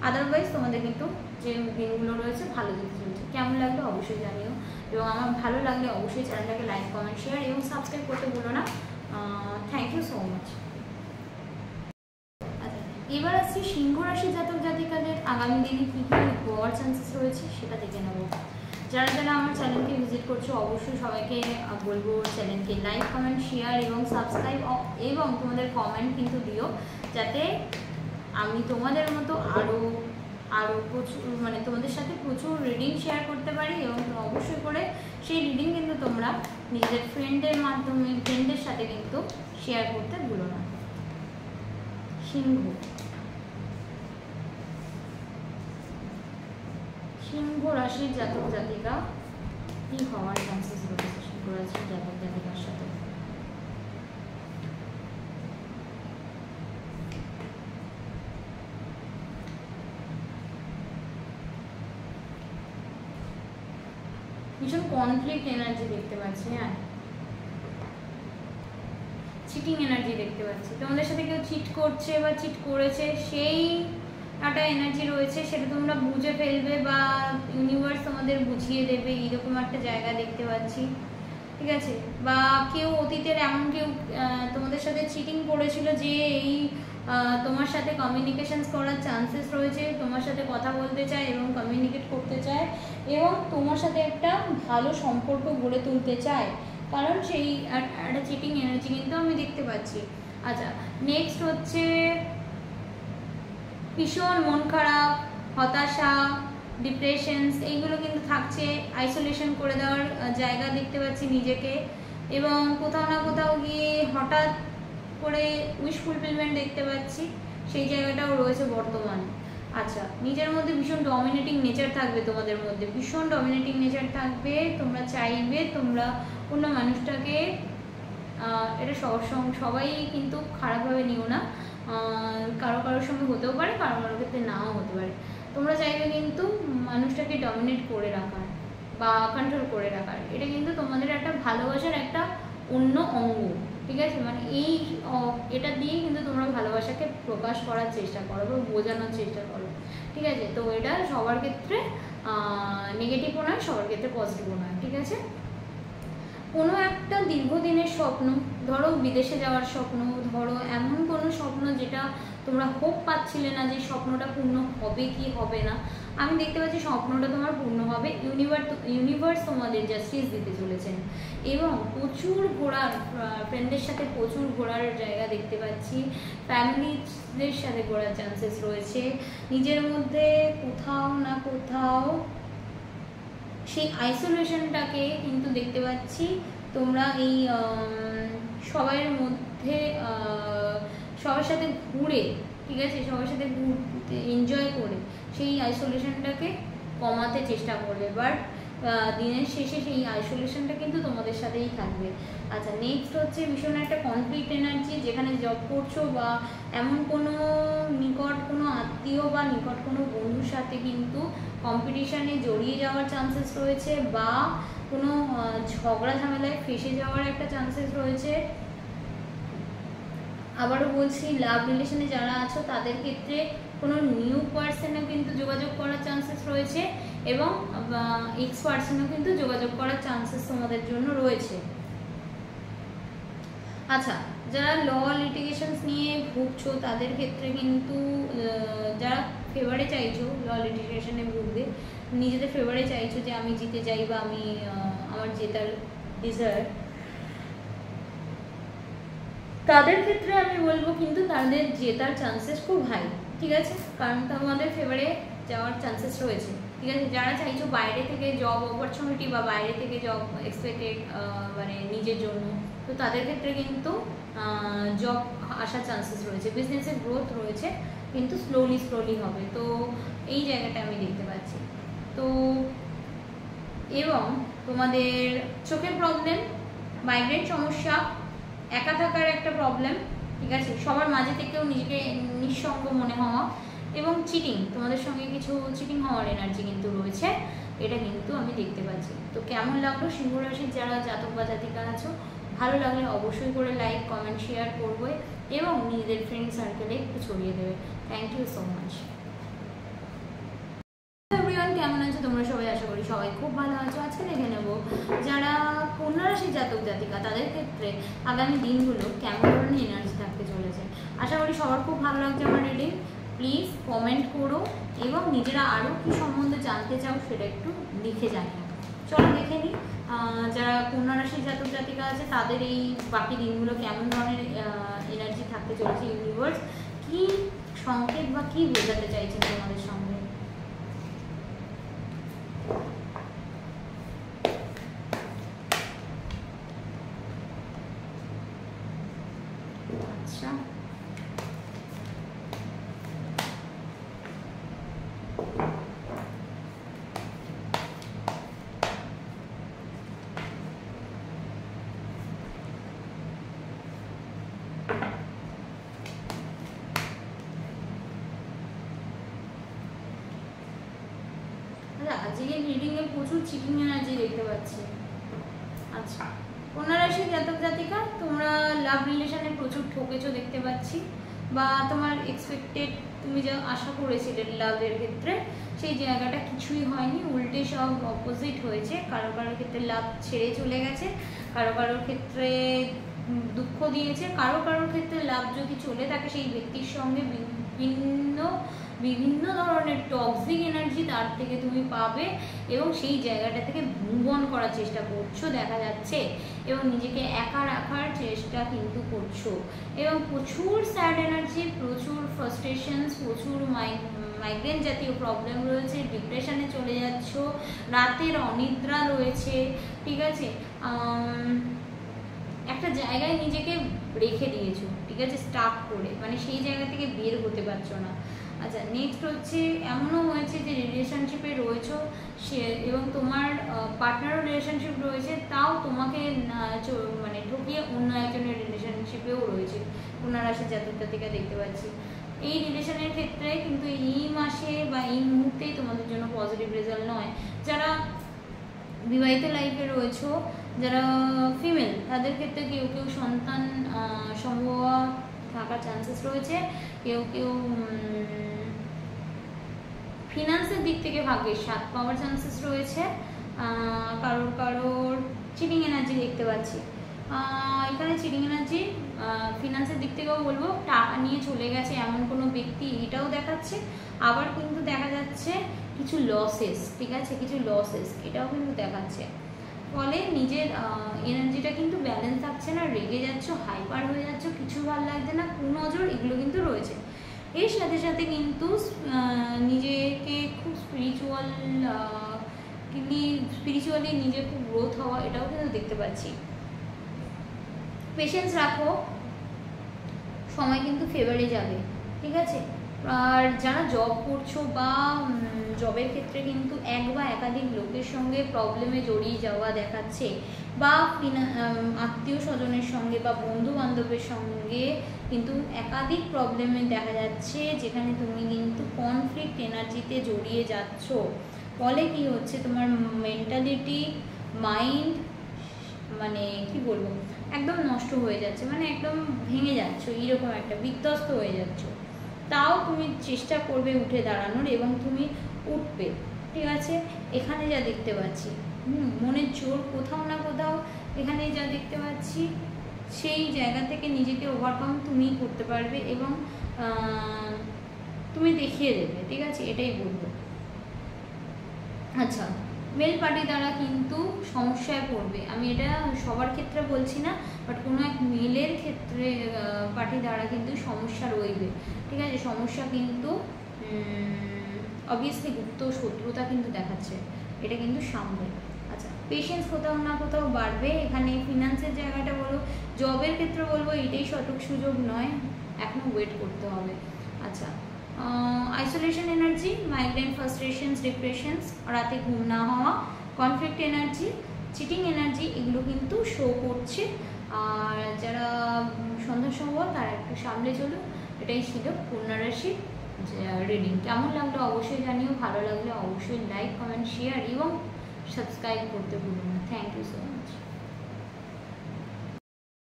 আদারওয়াইজ তোমাদের কিন্তু যে দিনগুলো রয়েছে ভালো যেতে চলছে। কেমন লাগলো অবশ্যই জানিও, এবং আমার ভালো লাগলে অবশ্যই চ্যানেলটাকে লাইক, কমেন্ট, শেয়ার এবং সাবস্ক্রাইব করতে ভুলো না। Thank you so much. আচ্ছা, এবার আসছি সিংহ রাশি জাতক জাতিকাদের আগামী দিনে কী কী হওয়ার চান্সেস রয়েছে সেটা দেখে নেব। যারা যারা আমার চ্যানেলকে ভিজিট করছো অবশ্যই সবাইকে বলবো চ্যানেলকে লাইক, কমেন্ট, শেয়ার এবং সাবস্ক্রাইব, এবং তোমাদের কমেন্ট কিন্তু দিও, যাতে আমি তোমাদের মতো আরও প্রচুর মানে তোমাদের সাথে প্রচুর রিডিং শেয়ার করতে পারি। এবং অবশ্যই করে সেই রিডিং কিন্তু তোমরা নিজেদের ফ্রেন্ডের মাধ্যমে, ফ্রেন্ডের সাথে কিন্তু শেয়ার করতে ভুলো না। সিংহ রাশির জাতক জাতিকা কি হওয়ার চান্সেস রয়েছে সিংহ রাশির জাতক জাতিকার সাথে? ভীষণ কনফ্লিক্ট এনার্জি দেখতে পাচ্ছি, হ্যাঁ, চিটিং এনার্জি দেখতে পাচ্ছি। তোমাদের সাথে কেউ চিট করছে বা চিট করেছে, সেই একটা এনার্জি রয়েছে, সেটা তোমরা বুঝে ফেলবে বা ইউনিভার্স তোমাদের বুঝিয়ে দেবে, এইরকম একটা জায়গা দেখতে পাচ্ছি, ঠিক আছে। বা কেউ অতীতের এমন কেউ তোমাদের সাথে চিটিং করেছিল যে এই তোমার সাথে কমিউনিকেশন করার চান্সেস রয়েছে, তোমার সাথে কথা বলতে চায় এবং কমিউনিকেট করতে চায় এবং তোমার সাথে একটা ভালো সম্পর্ক গড়ে তুলতে চায়, কারণ সেই একটা চিটিং এনার্জি কিন্তু আমি দেখতে পাচ্ছি। আচ্ছা, নেক্সট হচ্ছে ভীষণ মন খারাপ, হতাশা, ডিপ্রেশনস এইগুলো কিন্তু থাকছে। আইসোলেশন করে দেওয়ার জায়গা দেখতে পাচ্ছি নিজেকে, এবং কোথাও না কোথাও গিয়ে হঠাৎ করে উইশ ফুলফিলমেন্ট দেখতে পাচ্ছি, সেই জায়গাটাও রয়েছে বর্তমানে। আচ্ছা, নিজের মধ্যে ভীষণ ডমিনেটিং নেচার থাকবে, তোমাদের মধ্যে ভীষণ ডমিনেটিং নেচার থাকবে। তোমরা চাইবে তোমরা অন্য মানুষটাকে, এটা সবাই কিন্তু খারাপভাবে নিও না, কারো কারোর সঙ্গে হতেও পারে, কারো কারোর ক্ষেত্রে নাও হতে পারে। তোমরা চাইবে কিন্তু মানুষটাকে ডমিনেট করে রাখার বা কন্ট্রোল করে রাখার, এটা কিন্তু তোমাদের একটা ভালোবাসার একটা অন্য অঙ্গ, ঠিক আছে। মানে এটা দিয়ে কিন্তু তোমরা ভালোবাসাকে প্রকাশ করার চেষ্টা করো বা বোঝানোর চেষ্টা করো, ঠিক আছে। তো এটা সবার ক্ষেত্রে নেগেটিভও নয়, সবার ক্ষেত্রে পজিটিভও নয়, ঠিক আছে। কোনো একটা দীর্ঘদিনের স্বপ্ন, ধরো বিদেশে যাওয়ার স্বপ্ন, ধরো এমন কোনো স্বপ্ন যেটা তোমরা হোপ পাচ্ছিলে না যে স্বপ্নটা পূর্ণ হবে কি হবে না, আমি দেখতে পাচ্ছি স্বপ্নটা তোমার পূর্ণ হবে। ইউনিভার্স তোমাদের জাস্টিস দিতে চলেছেন, এবং প্রচুর ঘোরার, ফ্রেন্ডের সাথে প্রচুর ঘোরার জায়গা দেখতে পাচ্ছি, ফ্যামিলিদের সাথে ঘোরার চান্সেস রয়েছে। নিজের মধ্যে কোথাও না কোথাও সেই আইসোলেশনটাকে কিন্তু দেখতে পাচ্ছি তোমরা এই সবার মধ্যে, সবার সাথে ঘুরে, ঠিক আছে, সবার সাথে ঘুরতে এনজয় করে সেই আইসোলেশনটাকে কমাতে চেষ্টা করবে, বাট দিনের শেষে সেই আইসোলেশনটা কিন্তু তোমাদের সাথেই থাকবে। আচ্ছা, নেক্সট হচ্ছে ভীষণ একটা কনফ্লিক্ট এনার্জি, যেখানে জব করছো বা এমন কোনো নিকট কোনো আত্মীয় বা নিকট কোনো বন্ধুর সাথে কিন্তু কম্পিটিশানে জড়িয়ে যাওয়ার চান্সেস রয়েছে, বা কোনো ঝগড়া ঝামেলায় ফেসে যাওয়ার একটা চান্সেস রয়েছে। আবারও বলছি, লাভ রিলেশনে যারা আছো তাদের ক্ষেত্রে কোনো নিউ পার্সনও কিন্তু যোগাযোগ করার চান্সেস রয়েছে, এবং এক্স পার্সনও কিন্তু যোগাযোগ করার চান্সেস তোমাদের জন্য রয়েছে। আচ্ছা, যারা ল লিটিগেশনস নিয়ে ভুগছো তাদের ক্ষেত্রে কিন্তু, যারা ফেভারে চাইছো ল লিটিগেশনে ভুগবে, নিজেদের ফেভারে চাইছো যে আমি জিতে যাই বা আমি আমার জেতার ডিজায়ার, তাদের ক্ষেত্রে আমি বলবো কিন্তু তাদের জেতার চান্সেস খুব হাই, ঠিক আছে, কারণ তোমাদের ফেভারে যাওয়ার চান্সেস রয়েছে, ঠিক আছে। যারা চাইছো বাইরে থেকে জব অপরচুনিটি বা বাইরে থেকে জব এক্সপেক্টেড মানে নিজের জন্য, তো তাদের ক্ষেত্রে কিন্তু জব আসার চান্সেস রয়েছে, বিজনেসের গ্রোথ রয়েছে, কিন্তু স্লোলি হবে। তো এই জায়গাটা আমি দেখতে পাচ্ছি। তো এবং তোমাদের চোখের প্রবলেম, মাইগ্রেন সমস্যা, একা থাকার একটা প্রবলেম, ঠিক আছে, সবার মাঝে থেকেও নিজেকে নিঃসঙ্গ মনে হওয়া, এবং চিটিং, তোমাদের সঙ্গে কিছু চিটিং হওয়ার এনার্জি কিন্তু রয়েছে, এটা কিন্তু আমি দেখতে পাচ্ছি। তো কেমন লাগলো সিংহ রাশির যারা জাতক বা জাতিকা আছো, ভালো লাগলে অবশ্যই করে লাইক কমেন্ট শেয়ার করবে এবং নিজেদের ফ্রেন্ড সার্কেলে একটু ছড়িয়ে দেবে। Thank you so much. কেমন আছো তোমরা সবাই? আশা করি সবাই খুব ভালো আছো। আজকে দেখে নেব যারা কন্যা রাশির জাতক জাতিকা তাদের ক্ষেত্রে আগামী দিনগুলো কেমন ধরনের এনার্জি থাকতে চলেছে। আশা করি সবার খুব ভালো লাগছে আমার রিডিং। প্লিজ কমেন্ট করো এবং নিজেরা আরও কী সম্বন্ধে জানতে চাও সেটা একটু লিখে জানিও। চলো দেখে নিই যারা কন্যা রাশির জাতক জাতিকা আছে তাদের এই বাকি দিনগুলো কেমন ধরনের এনার্জি থাকতে চলেছে। ইউনিভার্স কী সংকেত বা কী বোঝাতে চাইছেন তোমাদের সঙ্গে। আচ্ছা, আজকে রিডিংয়ে প্রচুর চিটিং এনার্জি দেখতে পাচ্ছি। আচ্ছা, কন্যা রাশির জাতক জাতিকা তোমরা লাভ রিলেশনে প্রচুর ঠকেছো দেখতে পাচ্ছি, বা তোমার এক্সপেক্টেড তুমি যা আশা করেছিলে লাভের ক্ষেত্রে সেই জায়গাটা কিছুই হয়নি, উল্টে সব অপোজিট হয়েছে। কারো কারোর ক্ষেত্রে লাভ ছেড়ে চলে গেছে, কারো কারোর ক্ষেত্রে দুঃখ দিয়েছে, কারো কারোর ক্ষেত্রে লাভ যদি চলে থাকে সেই ব্যক্তির সঙ্গে বিভিন্ন ধরনের টক্সিক এনার্জি তার থেকে তুমি পাবে এবং সেই জায়গাটা থেকে মুভ অন করার চেষ্টা করছো দেখা যাচ্ছে, এবং নিজেকে একা রাখার চেষ্টা কিন্তু করছো, এবং প্রচুর স্যাড এনার্জি, প্রচুর ফ্রাস্ট্রেশনস, প্রচুর মাইগ্রেন জাতীয় প্রবলেম রয়েছে, ডিপ্রেশনে চলে যাচ্ছ, রাতের অনিদ্রা রয়েছে, ঠিক আছে, একটা জায়গায় নিজেকে রেখে দিয়েছো, ঠিক আছে, স্টাক করে, মানে সেই জায়গা থেকে বের হতে পারছো না। আচ্ছা, নেক্সট হচ্ছে এমনও হয়েছে যে রিলেশনশিপে রয়েছো সে এবং তোমার পার্টনারও রিলেশনশিপ রয়েছে, তাও তোমাকে মানে ঠকিয়ে অন্য একজনের রিলেশনশিপেও রয়েছে। কন্যা রাশির জাতক জাতিকা দেখতে পাচ্ছি এই রিলেশনের ক্ষেত্রে কিন্তু এই মাসে বা এই মুহূর্তেই তোমাদের জন্য পজিটিভ রেজাল্ট নয়। যারা বিবাহিত লাইফে রয়েছো, যারা ফিমেল, তাদের ক্ষেত্রে কেউ কেউ সন্তান সম্ভব থাকার চান্সেস রয়েছে, কেউ কেউ ফিনান্সের দিক থেকে ভাগ্যের স্বাদ পাওয়ার চান্সেস রয়েছে, কারোর কারোর চিটিং এনার্জি দেখতে পাচ্ছি এখানে। চিটিং এনার্জি ফিনান্সের দিক থেকেও বলবো, টাকা নিয়ে চলে গেছে এমন কোনো ব্যক্তি, এটাও দেখাচ্ছে। আবার কিন্তু দেখা যাচ্ছে কিছু লসেস, ঠিক আছে, কিছু লসেস, এটাও কিন্তু দেখাচ্ছে। ফলে নিজের এনার্জিটা কিন্তু ব্যালেন্স থাকছে না, রেগে যাচ্ছ, হাইপার হয়ে যাচ্ছ, কিছু ভালো লাগছে না, কুনজর, এগুলো কিন্তু রয়েছে। এর সাথে সাথে কিন্তু নিজেকে খুব স্পিরিচুয়ালি নিজের খুব গ্রোথ হওয়া, এটাও কিন্তু দেখতে পাচ্ছি। পেশেন্স রাখো, সময় কিন্তু ফেভারে যাবে, ঠিক আছে। আর যারা জব করছো বা জবের ক্ষেত্রে কিন্তু এক বা একাধিক লোকের সঙ্গে প্রবলেমে জড়িয়ে যাওয়া দেখাচ্ছে, বা আত্মীয় স্বজনের সঙ্গে বা বন্ধু বান্ধবের সঙ্গে কিন্তু একাধিক প্রবলেমে দেখা যাচ্ছে, যেখানে তুমি কিন্তু কনফ্লিক্ট এনার্জিতে জড়িয়ে যাচ্ছ। ফলে কি হচ্ছে, তোমার মেন্টালিটি, মাইন্ড, মানে কি বলবো, একদম নষ্ট হয়ে যাচ্ছে, মানে একদম ভেঙে যাচ্ছ, এইরকম একটা বিধ্বস্ত হয়ে যাচ্ছ। তাও তুমি চেষ্টা করবে উঠে দাঁড়ানোর, এবং তুমি উঠবে, ঠিক আছে। এখানে যা দেখতে পাচ্ছি মনের জোর কোথাও না কোথাও, এখানে যা দেখতে পাচ্ছি সেই জায়গা থেকে নিজেকে ওভারকাম তুমিই করতে পারবে এবং তুমি দেখিয়ে দেবে, ঠিক আছে, এটাই বলবো। আচ্ছা, মেল পার্টি দ্বারা কিন্তু সমস্যায় পড়বে, আমি এটা সবার ক্ষেত্রে বলছি না, বাট কোনো এক মেলের ক্ষেত্রে পার্টি দ্বারা কিন্তু সমস্যা রইবে, ঠিক আছে। সমস্যা কিন্তু অবভিয়াসলি গুপ্ত শত্রুতা কিন্তু দেখাচ্ছে, এটা কিন্তু সামনে। আচ্ছা, পেশেন্স কোথাও না কোথাও বাড়বে এখানে। ফিনান্সের জায়গাটা বলো, জবের ক্ষেত্রে বলবো এটাই সঠিক সুযোগ নয়, এখনও ওয়েট করতে হবে। আচ্ছা, আইসোলেশন এনার্জি, মাইগ্রেন, ফ্রাস্ট্রেশনস, ডিপ্রেশনস, রাতে ঘুম না হওয়া, কনফ্লিক্ট এনার্জি, চিটিং এনার্জি, এগুলো কিন্তু শো করছে। আর যারা সন্ধ্যার সময় তারা একটু সামলে চলুন। এটাই ছিল কন্যা রাশির রিডিং। কেমন লাগলো অবশ্যই জানিও, ভালো লাগলে অবশ্যই লাইক, কমেন্ট, শেয়ার এবং সাবস্ক্রাইব করতে ভুলুন না। Thank you so much.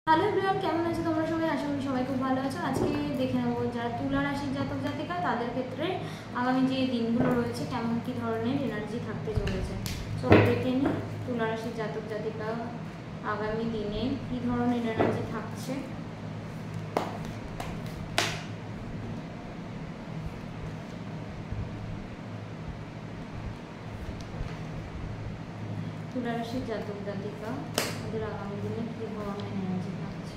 Hello everyone, কেমন আছো তোমরা সবাই? আশা করি সবাই খুব ভালো আছো। আজকে দেখে নেবো যারা তুলা রাশির জাতক জাতিকা তাদের ক্ষেত্রে আগামী যে দিনগুলো রয়েছে কেমন কী ধরনের এনার্জি থাকতে চলেছে। চলো দেখে নিই তুলা রাশির জাতক জাতিকা আগামী দিনে কী ধরনের এনার্জি থাকছে। তুলা রাশির জাতক জাতিকা তাদের আগামী দিনে কী ধরনের এনার্জি থাকছে।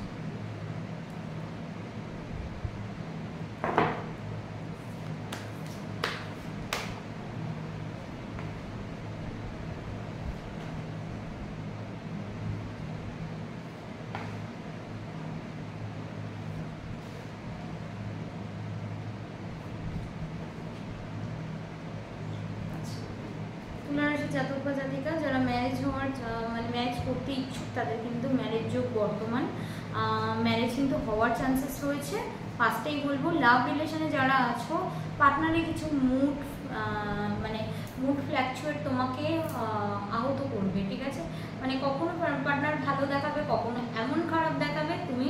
তুলা রাশির জাতক বা জাতিকা যারা ম্যারেজ হওয়ার মানে ম্যারেজ করতে ইচ্ছুক তাদের কিন্তু ম্যারেজ যোগ বর্তমান, ম্যারেজ কিন্তু হওয়ার চান্সেস রয়েছে। ফার্স্টেই বলবো লাভ রিলেশনে যারা আছো পার্টনারে কিছু মানে মুড ফ্ল্যাকচুয়েট তোমাকে আহত করবে, ঠিক আছে? মানে কখনো পার্টনার ভালো দেখাবে, কখনো এমন খারাপ দেখাবে তুমি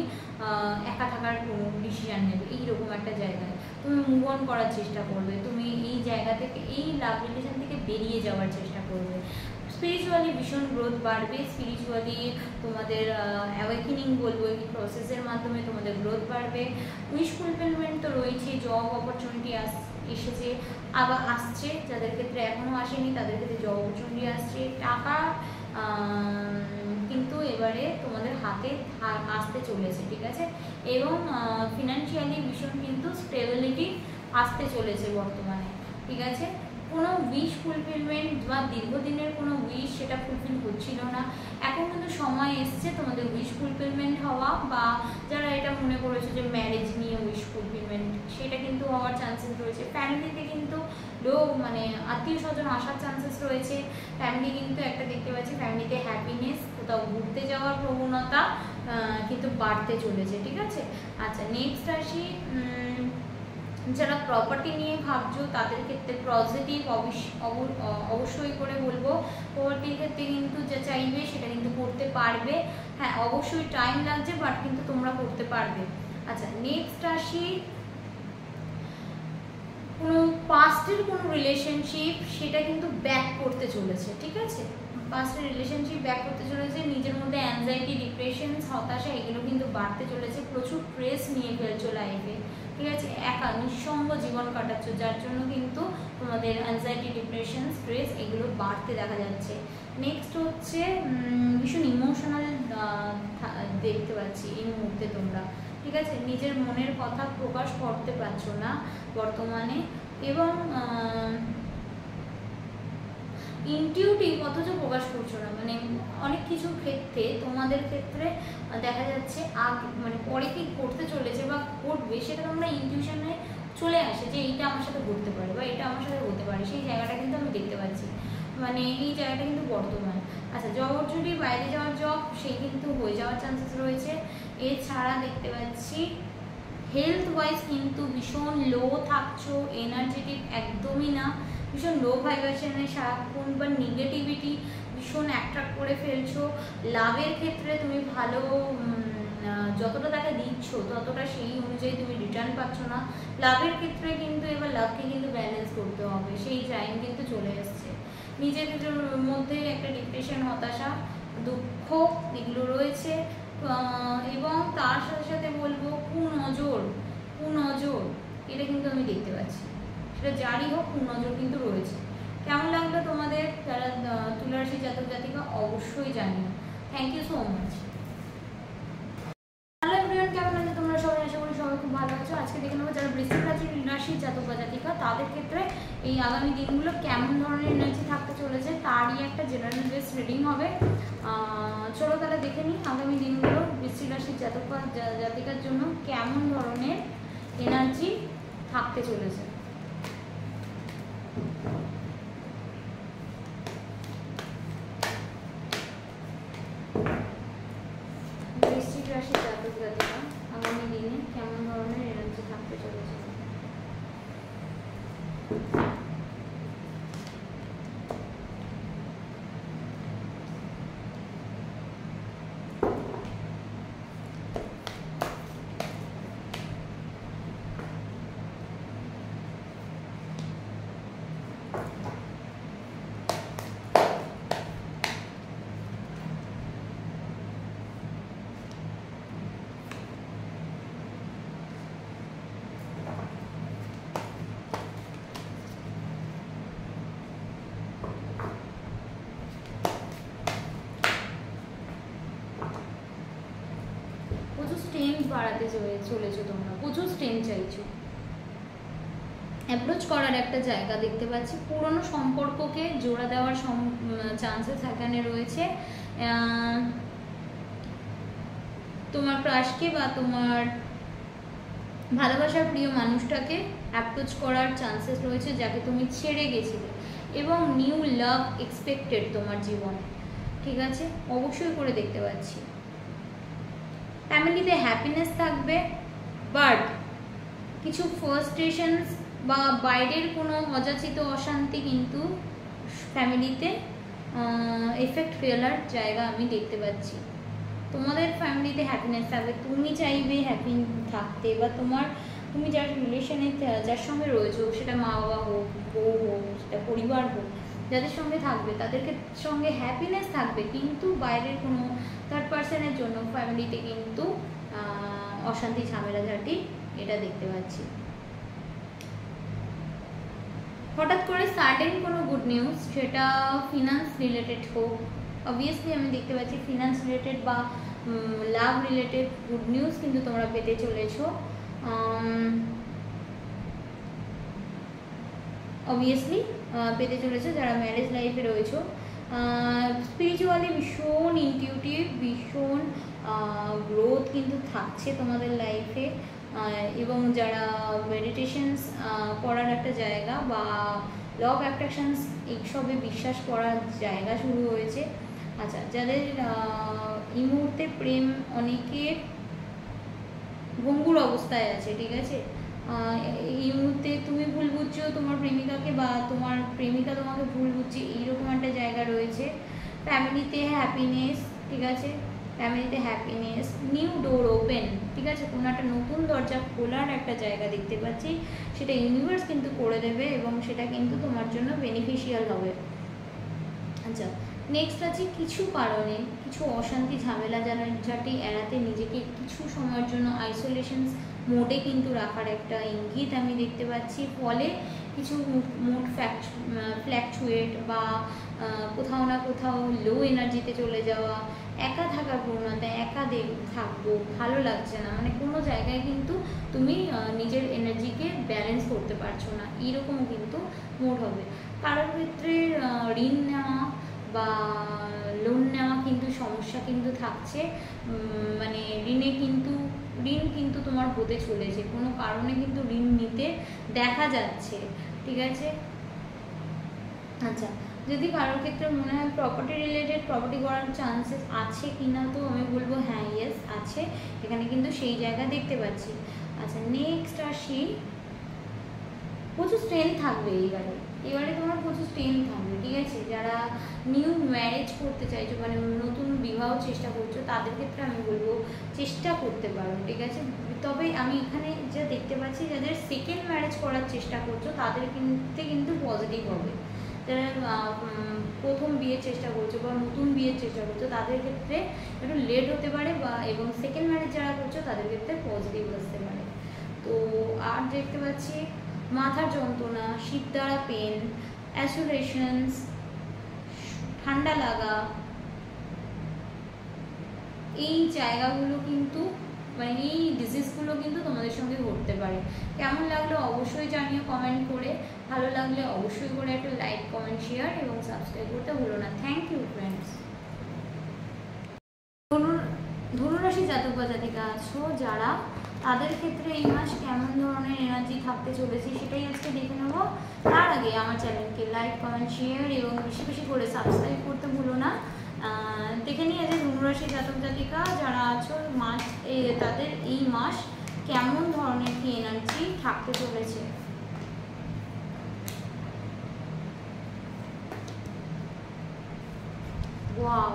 একা থাকার ডিসিশন নেবে। এইরকম একটা জায়গায় তুমি মুভ অন করার চেষ্টা করবে, তুমি এই জায়গা থেকে এই লাভ রিলেশন থেকে বেরিয়ে যাওয়ার চেষ্টা করবে। স্পিরিচুয়ালি ভীষণ গ্রোথ বাড়বে, স্পিরিচুয়ালি তোমাদের অ্যাওয়েকেনিং বলবো, এই প্রসেসের মাধ্যমে তোমাদের গ্রোথ বাড়বে। উইশ ফুলফিলমেন্ট তো রয়েছে, জব অপরচুনিটি এসেছে আবার আসছে, যাদের ক্ষেত্রে এখনও আসেনি তাদের ক্ষেত্রে জব অপরচুনিটি আসছে। টাকা কিন্তু এবারে তোমাদের হাতে আসতে চলেছে, ঠিক আছে? এবং ফিনান্সিয়ালি ভীষণ কিন্তু স্টেবিলিটি আসতে চলেছে বর্তমানে, ঠিক আছে? কোনো উইশ ফুলফিলমেন্ট বা দীর্ঘদিনের কোনো উইশ সেটা ফুলফিল হচ্ছিল না, এখন কিন্তু সময় এসছে তোমাদের উইশ ফুলফিলমেন্ট হওয়া। বা যারা এটা মনে করেছো যে ম্যারেজ নিয়ে উইশ ফুলফিলমেন্ট, সেটা কিন্তু হওয়ার চান্সেস রয়েছে। ফ্যামিলিতে কিন্তু মানে আত্মীয় স্বজন আসার চান্সেস রয়েছে। ফ্যামিলি কিন্তু একটা দেখতে পাচ্ছি ফ্যামিলিতে হ্যাপিনেস, কোথাও ঘুরতে যাওয়ার প্রবণতা কিন্তু বাড়তে চলেছে, ঠিক আছে? আচ্ছা, নেক্সট আসি যারা প্রপার্টি নিয়ে ভাবছো তাদের ক্ষেত্রে পজিটিভ অবশ্যই করে বলবো। প্রপার্টির ক্ষেত্রে কিন্তু যা চাইবে সেটা কিন্তু করতে পারবে। হ্যাঁ, অবশ্যই টাইম লাগছে বাট কিন্তু তোমরা করতে পারবে। আচ্ছা, নেক্সট আসি কোনো পাস্টের কোনো রিলেশনশিপ সেটা কিন্তু ব্যাক করতে চলেছে, ঠিক আছে? পাস্টের রিলেশনশিপ ব্যাক করতে চলেছে। নিজের মধ্যে অ্যাংজাইটি, ডিপ্রেশন, হতাশা এগুলো কিন্তু বাড়তে চলেছে। প্রচুর স্ট্রেস নিয়ে ফেলছো লাইফে, ঠিক আছে? একা নিঃসঙ্গ জীবন কাটাচ্ছ, যার জন্য কিন্তু তোমাদের অ্যাংজাইটি, ডিপ্রেশন, স্ট্রেস এগুলো বাড়তে দেখা যাচ্ছে। নেক্সট হচ্ছে ভীষণ ইমোশনাল দেখতে পাচ্ছি এই মুহূর্তে তোমরা, ঠিক আছে? নিজের মনের কথা প্রকাশ করতে পারছো না বর্তমানে, এবং ইনটিউটিভ অথচ প্রকাশ করছো না। মানে অনেক কিছু ক্ষেত্রে তোমাদের ক্ষেত্রে দেখা যাচ্ছে মানে পরে কি করতে চলেছে বা করবে সেটা তোমরা ইনটিউশনে চলে আসে যে এইটা আমার সাথে ঘটতে পারে বা এটা আমার সাথে হতে পারে, সেই জায়গাটা কিন্তু আমি দেখতে পাচ্ছি। মানে এই জায়গাটা কিন্তু বর্তমান। আচ্ছা, জব অপরচুনিটি, বাইরে যাওয়ার জব সেই কিন্তু হয়ে যাওয়ার চান্সেস রয়েছে। এছাড়া দেখতে পাচ্ছি হেলথ ওয়াইজ কিন্তু ভীষণ লো থাকছো, এনার্জেটিক একদমই না, ভীষণ লো ভাইব্রেশনে সারাক্ষণ বা নেগেটিভিটি ভীষণ অ্যাট্রাক্ট করে ফেলছো। লাভের ক্ষেত্রে তুমি ভালো যতটা তাকে দিচ্ছ ততটা সেই অনুযায়ী তুমি রিটার্ন পাচ্ছ না। লাভের ক্ষেত্রে কিন্তু এবার লাভকে কিন্তু ব্যালেন্স করতে হবে, সেই টাইম কিন্তু চলে এসছে। নিজের মধ্যে একটা ডিপ্রেশন, হতাশা, দুঃখ এগুলো রয়েছে। এবং তার সাথে সাথে বলবো কুনজর এটা কিন্তু আমি দেখতে পাচ্ছি, সেটা জারি হোক কুনজর কিন্তু রয়েছে। কেমন লাগলো তোমাদের যারা তুলা রাশি জাতক জাতিকা অবশ্যই জানিও। Thank you so much. Hello everyone, কেমন আছে তোমরা সবাই? আশা করি সবাই খুব ভালো আছো। আজকে দেখে নেবো যারা বৃশ্চিক রাশির জাতক বা জাতিকা তাদের ক্ষেত্রে এই আগামী দিনগুলো কেমন ধরনের এনার্জি থাকতে চলেছে তারই একটা জেনারেল বেস রিডিং হবে। চলো তাহলে দেখে নিই আগামী দিনগুলো বৃশ্চিক রাশির জাতক বা জাতিকার জন্য কেমন ধরনের এনার্জি থাকতে চলেছে। বৃশ্চিক প্রচুর স্ট্রেংথ বাড়াতে চলেছো তোমরা, প্রচুর স্ট্রেংথ চাইছো। অ্যাপ্রোচ করার একটা জায়গা দেখতে পাচ্ছি, পুরনো সম্পর্ককে জোড়া দেওয়ার চান্সেস এখানে রয়েছে। তোমার ক্রাশকে বা তোমার ভালোবাসার প্রিয় মানুষটাকে অ্যাপ্রোচ করার চান্সেস রয়েছে, যাকে তুমি ছেড়ে গেছিলে, এবং নিউ লাভ এক্সপেক্টেড তোমার জীবনে। ঠিক আছে, অবশ্যই করে দেখতে পাচ্ছি। ফ্যামিলিতে হ্যাপিনেস থাকবে, বাট কিছু ফ্রাস্ট্রেশনস বা বাইরের কোনো অযাচিত অশান্তি কিন্তু ফ্যামিলিতে এফেক্ট ফেলার জায়গা আমি দেখতে পাচ্ছি। তোমাদের ফ্যামিলিতে হ্যাপিনেস থাকবে, তুমি চাইবে হ্যাপি থাকতে, বা তুমি যার রিলেশনে যার সঙ্গে রয়েছো, সেটা মা বাবা হোক, বউ হোক, সেটা পরিবার হোক, যাদের সঙ্গে থাকবে তাদেরকে সঙ্গে হ্যাপিনেস থাকবে, কিন্তু বাইরের কোনো থার্ড পার্সনের জন্য ফ্যামিলিতে কিন্তু অশান্তি ঝামেলাঝাটি এটা দেখতে পাচ্ছি। হঠাৎ করে সাডেন কোনো গুড নিউজ, সেটা ফিনান্স রিলেটেড হোক, অবভিয়াসলি আমি দেখতে পাচ্ছি ফিনান্স রিলেটেড বা লাভ রিলেটেড গুড নিউজ কিন্তু তোমরা পেতে চলেছো। অবভিয়াসলি পেতে চলেছো যারা ম্যারেজ লাইফে রয়েছো। স্পিরিচুয়ালি ভীষণ ইনটিউটিভ, ভীষণ গ্রোথ কিন্তু থাকছে তোমাদের লাইফে, এবং যারা মেডিটেশনস করার একটা জায়গা বা ল অফ অ্যাট্রাকশনস এইসবে বিশ্বাস করার জায়গা শুরু হয়েছে। আচ্ছা, যাদের এই মুহূর্তে প্রেম অনেকের ভঙ্গুর অবস্থায় আছে, ঠিক আছে, এই মুহূর্তে তুমি ভুল বুঝছো তোমার প্রেমিকাকে, বা তোমার প্রেমিকা তোমাকে ভুল বুঝছে, এইরকম একটা জায়গা রয়েছে। ফ্যামিলিতে হ্যাপিনেস, ঠিক আছে, ফ্যামিলিতে হ্যাপিনেস, নিউ ডোর ওপেন, ঠিক আছে, কোনো একটা নতুন দরজা খোলার একটা জায়গা দেখতে পাচ্ছি, সেটা ইউনিভার্স কিন্তু করে দেবে এবং সেটা কিন্তু তোমার জন্য বেনিফিশিয়াল হবে। আচ্ছা, নেক্সট আছে কিছু কারণে কিছু অশান্তি ঝামেলা ঝাঁটি এড়াতে নিজেকে কিছু সময়ের জন্য আইসোলেশনস মোডে কিন্তু রাখার একটা ইঙ্গিত আমি দেখতে পাচ্ছি। ফলে কিছু মুড ফ্ল্যাকচুয়েট বা কোথাও না কোথাও লো এনার্জিতে চলে যাওয়া, একা থাকার প্রবণতা, একা থাকবো, ভালো লাগছে না, মানে কোনো জায়গায় কিন্তু তুমি নিজের এনার্জিকে ব্যালেন্স করতে পারছো না, এইরকমও কিন্তু মোড হবে। কারোর ক্ষেত্রে ঋণ নেওয়া বা লোন নেওয়া কিন্তু সমস্যা কিন্তু থাকছে, মানে ঋণ কিন্তু তোমার হতে চলেছে, কোনো কারণে কিন্তু ঋণ নিতে দেখা যাচ্ছে, ঠিক আছে। আচ্ছা, যদি কারোর ক্ষেত্রে মনে হয় প্রপার্টি রিলেটেড প্রপার্টি করার চান্সেস আছে কিনা, তো আমি বলবো হ্যাঁ, ইয়েস আছে, এখানে কিন্তু সেই জায়গা দেখতে পাচ্ছি। আচ্ছা, নেক্সট আসি, প্রচুর স্ট্রেংথ থাকবে এবারে তোমার প্রচুর স্ট্রেংথ থাকবে, ঠিক আছে। যারা নিউ ম্যারেজ করতে চাইছো, মানে নতুন বিবাহ চেষ্টা করছো, তাদের ক্ষেত্রে আমি বলবো চেষ্টা করতে পারো, ঠিক আছে। তবে আমি এখানে যা দেখতে পাচ্ছি, যাদের সেকেন্ড ম্যারেজ করার চেষ্টা করছো তাদের কিন্তু পজিটিভ হবে। যারা প্রথম বিয়ের চেষ্টা করছো বা নতুন বিয়ের চেষ্টা করছো, তাদের ক্ষেত্রে একটু লেট হতে পারে, বা এবং সেকেন্ড ম্যারেজ যারা করছো তাদের ক্ষেত্রে পজিটিভ আসতে পারে। তো আর দেখতে পাচ্ছি মাথার যন্ত্রণা, শিরদাঁড়া পেন, অ্যাসোলেশনস, ঠান্ডা লাগা, এই জায়গাগুলো কিন্তু, মানে এই ডিজিজগুলো কিন্তু তোমাদের সঙ্গে ঘটতে পারে। কেমন লাগলো অবশ্যই জানিও কমেন্ট করে, ভালো লাগলে অবশ্যই করে একটা লাইক, কমেন্ট, শেয়ার এবং সাবস্ক্রাইব করতে ভুলো না। Thank you friends. ধনুরাশি জাতক বা জাতিকা আছো যারা, তাদের ক্ষেত্রে এই মাস কেমন ধরনের এনার্জি থাকতে চলেছে সেটাই আজকে দেখে নেবো। তার আগে আমার চ্যানেলকে লাইক, কমেন্ট, শেয়ার এবং বেশি বেশি করে সাবস্ক্রাইব করতে ভুলো না। দেখে নিয়ে যে ধনুরাশি জাতক জাতিকা যারা আছো, তাদের এই মাস কেমন ধরনের কি এনার্জি থাকতে চলেছে। ওয়াও,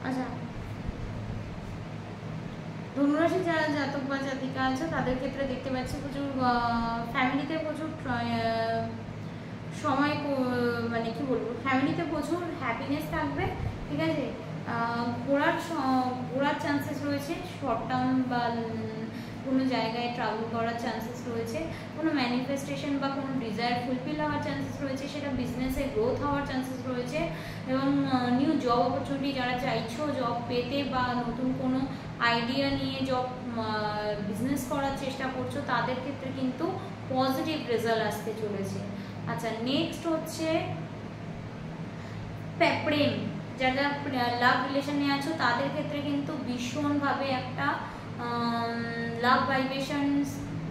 আচ্ছা ধনুরাশি যারা জাতক বা জাতিকা আছে তাদের ক্ষেত্রে দেখতে পাচ্ছি প্রচুর ফ্যামিলিতে প্রচুর সময়, মানে কি বলবো, ফ্যামিলিতে প্রচুর হ্যাপিনেস থাকবে, ঠিক আছে। ঘোরার চান্সেস রয়েছে, শর্ট টার্ম বা কোনো জায়গায় ট্রাভেল করার চান্সেস রয়েছে, কোনো ম্যানিফেস্টেশন বা কোনো ডিজায়ার ফুলফিল হওয়ার চান্সেস রয়েছে, সেটা বিজনেসে গ্রোথ হওয়ার চান্সেস রয়েছে, এবং নিউ জব অপরচুনিটি যারা চাইছো জব পেতে বা নতুন কোনো আইডিয়া নিয়ে জব বিজনেস করার চেষ্টা করছো তাদের ক্ষেত্রে কিন্তু পজিটিভ রেজাল্ট আসতে চলেছে। আচ্ছা নেক্সট হচ্ছে প্রেম, যারা লাভ রিলেশনে আছো তাদের ক্ষেত্রে কিন্তু ভীষণভাবে একটা লাভ ভাইব্রেশনস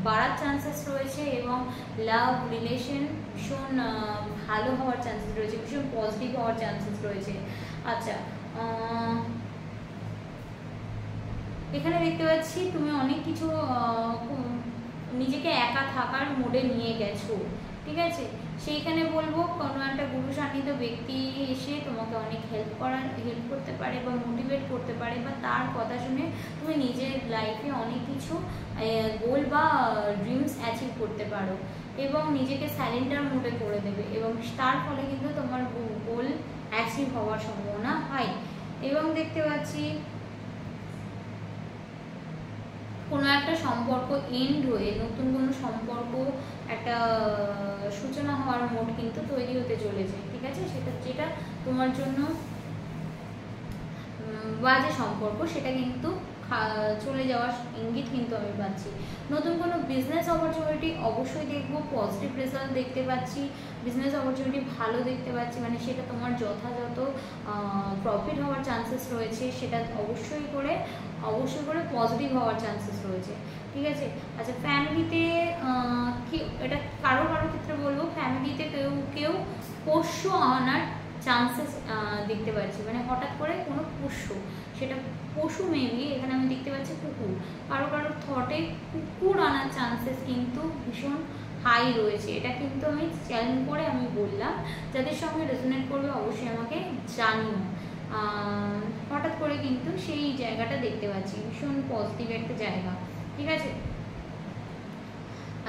বাড়ার চান্সেস রয়েছে এবং লাভ রিলেশন ভীষণ ভালো হওয়ার চান্সেস রয়েছে, ভীষণ পজিটিভ হওয়ার চান্সেস রয়েছে। আচ্ছা এখানে দেখতে পাচ্ছি তুমি অনেক কিছু নিজেকে একা থাকার মোডে নিয়ে গেছো, ঠিক আছে। সেইখানে বলবো কোনো একটা গুরু সান্নিধ্য ব্যক্তি এসে তোমাকে অনেক হেল্প করতে পারে বা মোটিভেট করতে পারে, বা তার কথা শুনে তুমি নিজের লাইফে অনেক কিছু গোল বা ড্রিমস অ্যাচিভ করতে পারো এবং নিজেকে স্যালেন্ডার মোডে করে দেবে, এবং তার ফলে কিন্তু তোমার গোল অ্যাচিভ হওয়ার সম্ভাবনা হয়। এবং দেখতে পাচ্ছি কোনো একটা সম্পর্ক এন্ড হয়ে নতুন কোনো সম্পর্ক একটা সূচনা হওয়ার মোড কিন্তু তৈরি হতে চলেছে, ঠিক আছে। সেটা যেটা তোমার জন্য বাজে সম্পর্ক সেটা কিন্তু চলে যাওয়ার ইঙ্গিত কিন্তু আমি পাচ্ছি। নতুন কোনো বিজনেস অপরচুনিটি অবশ্যই দেখবো, পজিটিভ রেজাল্ট দেখতে পাচ্ছি, বিজনেস অপরচুনিটি ভালো দেখতে পাচ্ছি, মানে সেটা তোমার যথাযথ প্রফিট হওয়ার চান্সেস রয়েছে, সেটা অবশ্যই করে পজিটিভ হওয়ার চান্সেস রয়েছে, ঠিক আছে। আচ্ছা ফ্যামিলিতে কি এটা কারো ক্ষেত্রে বলবো, ফ্যামিলিতে কেউ পোষ্য আনার চান্সেস দেখতে পাচ্ছি, মানে হঠাৎ করে কোনো পোষ্য, সেটা পশু মেবি, এখানে আমি দেখতে পাচ্ছি কুকুর, কারো থটে কুকুর আনার চান্সেস কিন্তু ভীষণ হাই রয়েছে। এটা কিন্তু আমি চ্যালেঞ্জ করে আমি বললাম, যাদের সঙ্গে রেজোনেট করবে অবশ্যই আমাকে জানিও। হঠাৎ করে কিন্তু সেই জায়গাটা দেখতে পাচ্ছি, ভীষণ পজিটিভ একটা জায়গা, ঠিক আছে।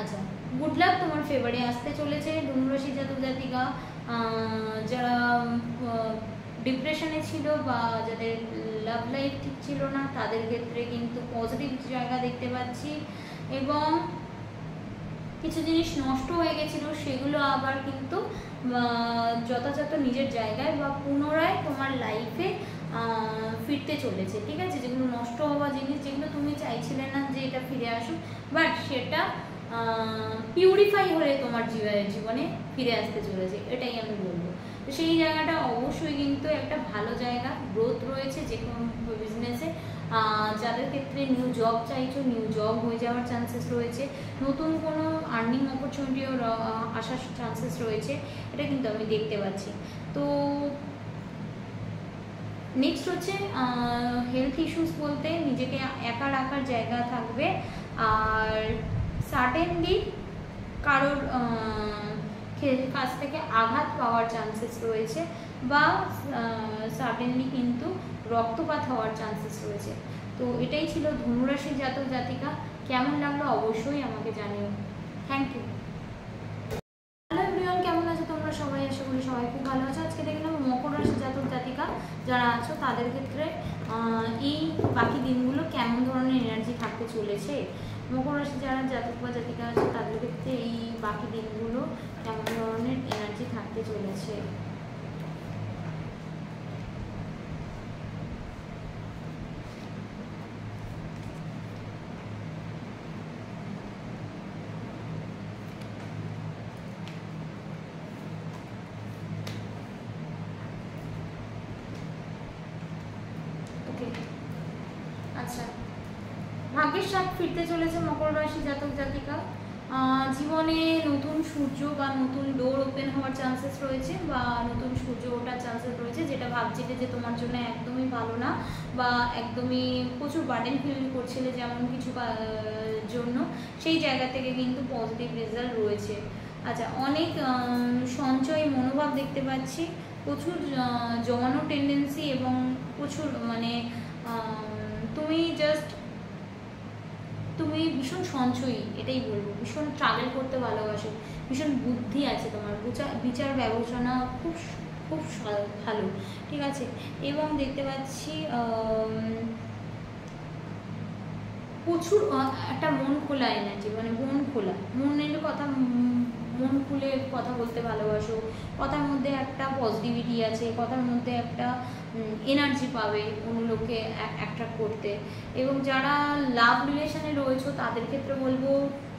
আচ্ছা গুড লাক তোমার ফেভারে আসতে চলেছে ধনুরাশি জাতক জাতিকা, যারা ডিপ্রেশনে ছিল বা যাদের লাভ লাইফ ঠিক ছিল না তাদের ক্ষেত্রে কিন্তু পজিটিভ জায়গা দেখতে পাচ্ছি, এবং কিছু জিনিস নষ্ট হয়ে গেছিলো সেগুলো আবার কিন্তু যথাযথ নিজের জায়গায় বা পুনরায় তোমার লাইফে ফিরতে চলেছে, ঠিক আছে। যেগুলো নষ্ট হওয়া জিনিস, যেগুলো তুমি চাইছিলে না যে এটা ফিরে আসুক, বাট সেটা পিউরিফাই হয়ে তোমার জীবনে ফিরে আসতে চলেছে, এটাই আমি বলবো। তো সেই জায়গাটা অবশ্যই কিন্তু একটা ভালো জায়গা, গ্রোথ রয়েছে যে কোনো বিজনেসে। যাদের ক্ষেত্রে নিউ জব চাইছো, নিউ জব হয়ে যাওয়ার চান্সেস রয়েছে, নতুন কোনো আর্নিং অপরচুনিটিও আসার চান্সেস রয়েছে, এটা কিন্তু আমি দেখতে পাচ্ছি। তো নেক্সট হচ্ছে হেলথ ইস্যুস বলতে নিজেকে একা রাখার জায়গা থাকবে, আর সার্টেনলি কারোর কাছ থেকে আঘাত পাওয়ার চান্সেস রয়েছে, বা সার্টেনলি কিন্তু রক্তপাত হওয়ার চান্সেস রয়েছে। তো এটাই ছিল ধনুরাশি জাতক জাতিকা, কেমন লাগলো অবশ্যই আমাকে জানিও। Thank you. হ্যালো এভরিওয়ান, কেমন আছো তোমরা সবাই? আশা করি সবাই খুব ভালো আছো। আজকে দেখলাম মকর রাশি জাতক জাতিকা যারা আছো তাদের ক্ষেত্রে এই বাকি দিনগুলো কেমন ধরনের এনার্জি থাকতে চলেছে। মকর রাশি যারা জাতক বা জাতিকা আছে তাদের ক্ষেত্রে এই বাকি দিনগুলো কেমন ধরনের এনার্জি থাকতে চলেছে। আচ্ছা ভাগ্যের সাথ ফিরতে চলেছে মকর রাশি জাতক জাতিকা, জীবনে নতুন সূর্য বা নতুন ডোর ওপেন হওয়ার চান্সেস রয়েছে, বা নতুন সূর্য ওঠার চান্সেস রয়েছে, যেটা ভাবছিলে যে তোমার জন্য একদমই ভালো না, বা একদমই প্রচুর বার্ডেন ফিল করছিলে যেমন কিছু জন্য, সেই জায়গা থেকে কিন্তু পজিটিভ রেজাল্ট রয়েছে। আচ্ছা, অনেক সঞ্চয় মনোভাব দেখতে পাচ্ছি, প্রচুর জমানো টেন্ডেন্সি, এবং প্রচুর মানে তুমি ভীষণ সঞ্চয়ী, এটাই বলবো। ভীষণ ট্রাভেল করতে ভালোবাসো, ভীষণ বুদ্ধি আছে তোমার, বিচার বিবেচনা খুব খুব ভালো, ঠিক আছে। এবং দেখতে পাচ্ছি প্রচুর একটা মন খোলা এনার্জি, মানে মন খোলা, মনের কথা, মন খুলে কথা বলতে ভালোবাসো, কথার মধ্যে একটা পজিটিভিটি আছে, কথার মধ্যে একটা এনার্জি পাবে অন্য লোককে অ্যাট্রাক্ট করতে। এবং যারা লাভ রিলেশনে রয়েছে তাদের ক্ষেত্রে বলবো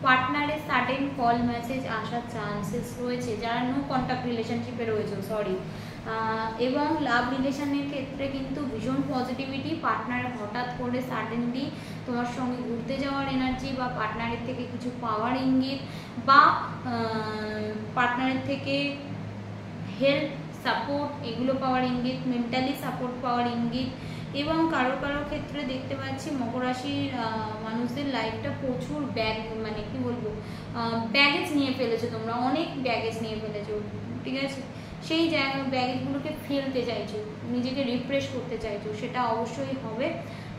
পার্টনারের সাডেন কল মেসেজ আসার চান্সেস রয়েছে, যারা নো কন্ট্যাক্ট রিলেশনশিপে রয়েছে, সরি। এবং লাভ রিলেশনের ক্ষেত্রে কিন্তু ভীষণ পজিটিভিটি, পার্টনার হঠাৎ করে সাডেনলি তোমার সঙ্গে ঘুরতে যাওয়ার এনার্জি, বা পার্টনারের থেকে কিছু পাওয়ার ইঙ্গিত, বা পার্টনারের থেকে হেল্প সাপোর্ট এগুলো পাওয়ার ইঙ্গিত, মেন্টালি সাপোর্ট পাওয়ার ইঙ্গিত। এবং কারোর ক্ষেত্রে দেখতে পাচ্ছি মকর রাশির মানুষদের লাইফটা প্রচুর মানে কি বলবো, ব্যাগেজ নিয়ে ফেলেছো তোমরা, অনেক ব্যাগেজ নিয়ে ফেলেছো, ঠিক আছে। সেই ব্যাগেজগুলোকে ফেলতে চাইছো, নিজেকে রিফ্রেশ করতে চাইছো, সেটা অবশ্যই হবে।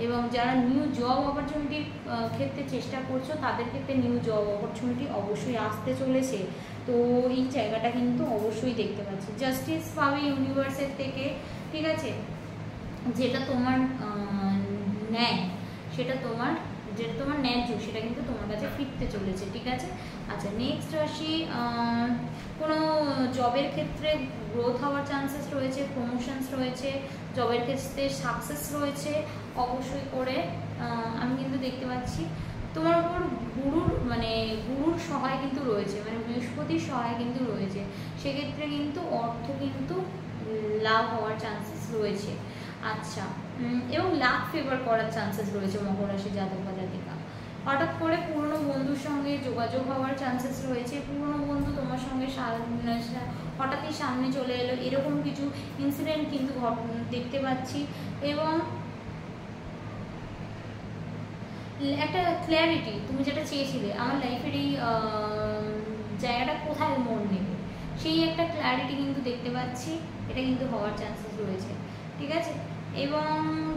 এবং যারা নিউ জব অপরচুনিটির ক্ষেত্রে চেষ্টা করছো তাদের ক্ষেত্রে নিউ জব অপরচুনিটি অবশ্যই আসতে চলেছে। তো এই জায়গাটা কিন্তু অবশ্যই দেখতে পাচ্ছি, জাস্টিস পাবে ইউনিভার্সের থেকে, ঠিক আছে। যেটা তোমার ন্যায়, যেটা তোমার ন্যায্য, সেটা কিন্তু তোমার কাছে ফিরতে চলেছে, ঠিক আছে। আচ্ছা, নেক্সট রাশি, কোনো জবের ক্ষেত্রে গ্রোথ হওয়ার চান্সেস রয়েছে, প্রমোশনস রয়েছে, জবের ক্ষেত্রে সাকসেস রয়েছে অবশ্যই করে। আমি কিন্তু দেখতে পাচ্ছি তোমার উপর গুরুর সহায় কিন্তু রয়েছে, মানে বৃহস্পতির সহায় কিন্তু রয়েছে, সেক্ষেত্রে কিন্তু অর্থ কিন্তু লাভ হওয়ার চান্সেস রয়েছে। আচ্ছা, এবং লাক ফেভার করার চান্সেস রয়েছে মকর রাশি জাতক বা জাতিকা। হঠাৎ করে পুরনো বন্ধুর সঙ্গে যোগাযোগ হওয়ার চান্সেস রয়েছে, পুরনো বন্ধু তোমার সঙ্গে হঠাৎই সামনে চলে এলো, এরকম কিছু ইনসিডেন্ট কিন্তু দেখতে পাচ্ছি। এবং একটা ক্ল্যারিটি, তুমি যেটা চেয়েছিলে আমার লাইফের এই জায়গাটা কোথায় মন নেবে, সেই একটা ক্ল্যারিটি কিন্তু দেখতে পাচ্ছি, এটা কিন্তু হওয়ার চান্সেস রয়েছে, ঠিক আছে। এবং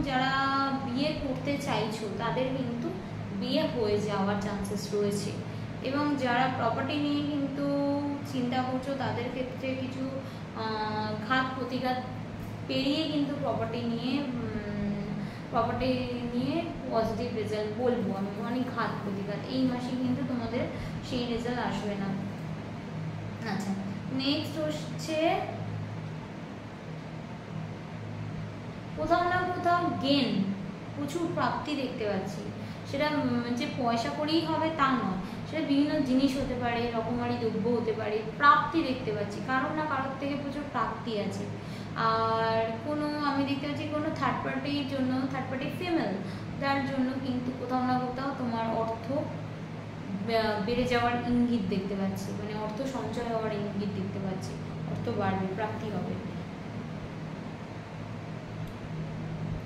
যারা বিয়ে করতে চাইছো তাদের কিন্তু বিয়ে হয়ে যাওয়ার চান্সেস রয়েছে। এবং যারা প্রপার্টি নিয়ে কিন্তু চিন্তা করছো তাদের ক্ষেত্রে কিছু ঘাত প্রতিঘাত পেরিয়ে কিন্তু প্রপার্টি নিয়ে পজিটিভ রেজাল্ট বলবো আমি। অনেক ঘাত প্রতিঘাত এই মাসে কিন্তু তোমাদের সেই রেজাল্ট আসবে না। আচ্ছা, নেক্সট হচ্ছে কোথাও না কোথাও গেন, প্রচুর প্রাপ্তি দেখতে পাচ্ছি। সেটা যে পয়সা করেই হবে তা নয়, সেটা বিভিন্ন জিনিস হতে পারে, রকমারি দ্রব্য হতে পারে, প্রাপ্তি দেখতে পাচ্ছি, কারোর না কারোর থেকে প্রচুর প্রাপ্তি আছে। আর আমি দেখতে পাচ্ছি কোনো থার্ড পার্টির জন্য, থার্ড পার্টি ফিমেল, যার জন্য কিন্তু কোথাও না কোথাও তোমার অর্থ বেড়ে যাওয়ার ইঙ্গিত দেখতে পাচ্ছি, মানে অর্থ সঞ্চয় হওয়ার ইঙ্গিত দেখতে পাচ্ছি, অর্থ বাড়বে, প্রাপ্তি হবে।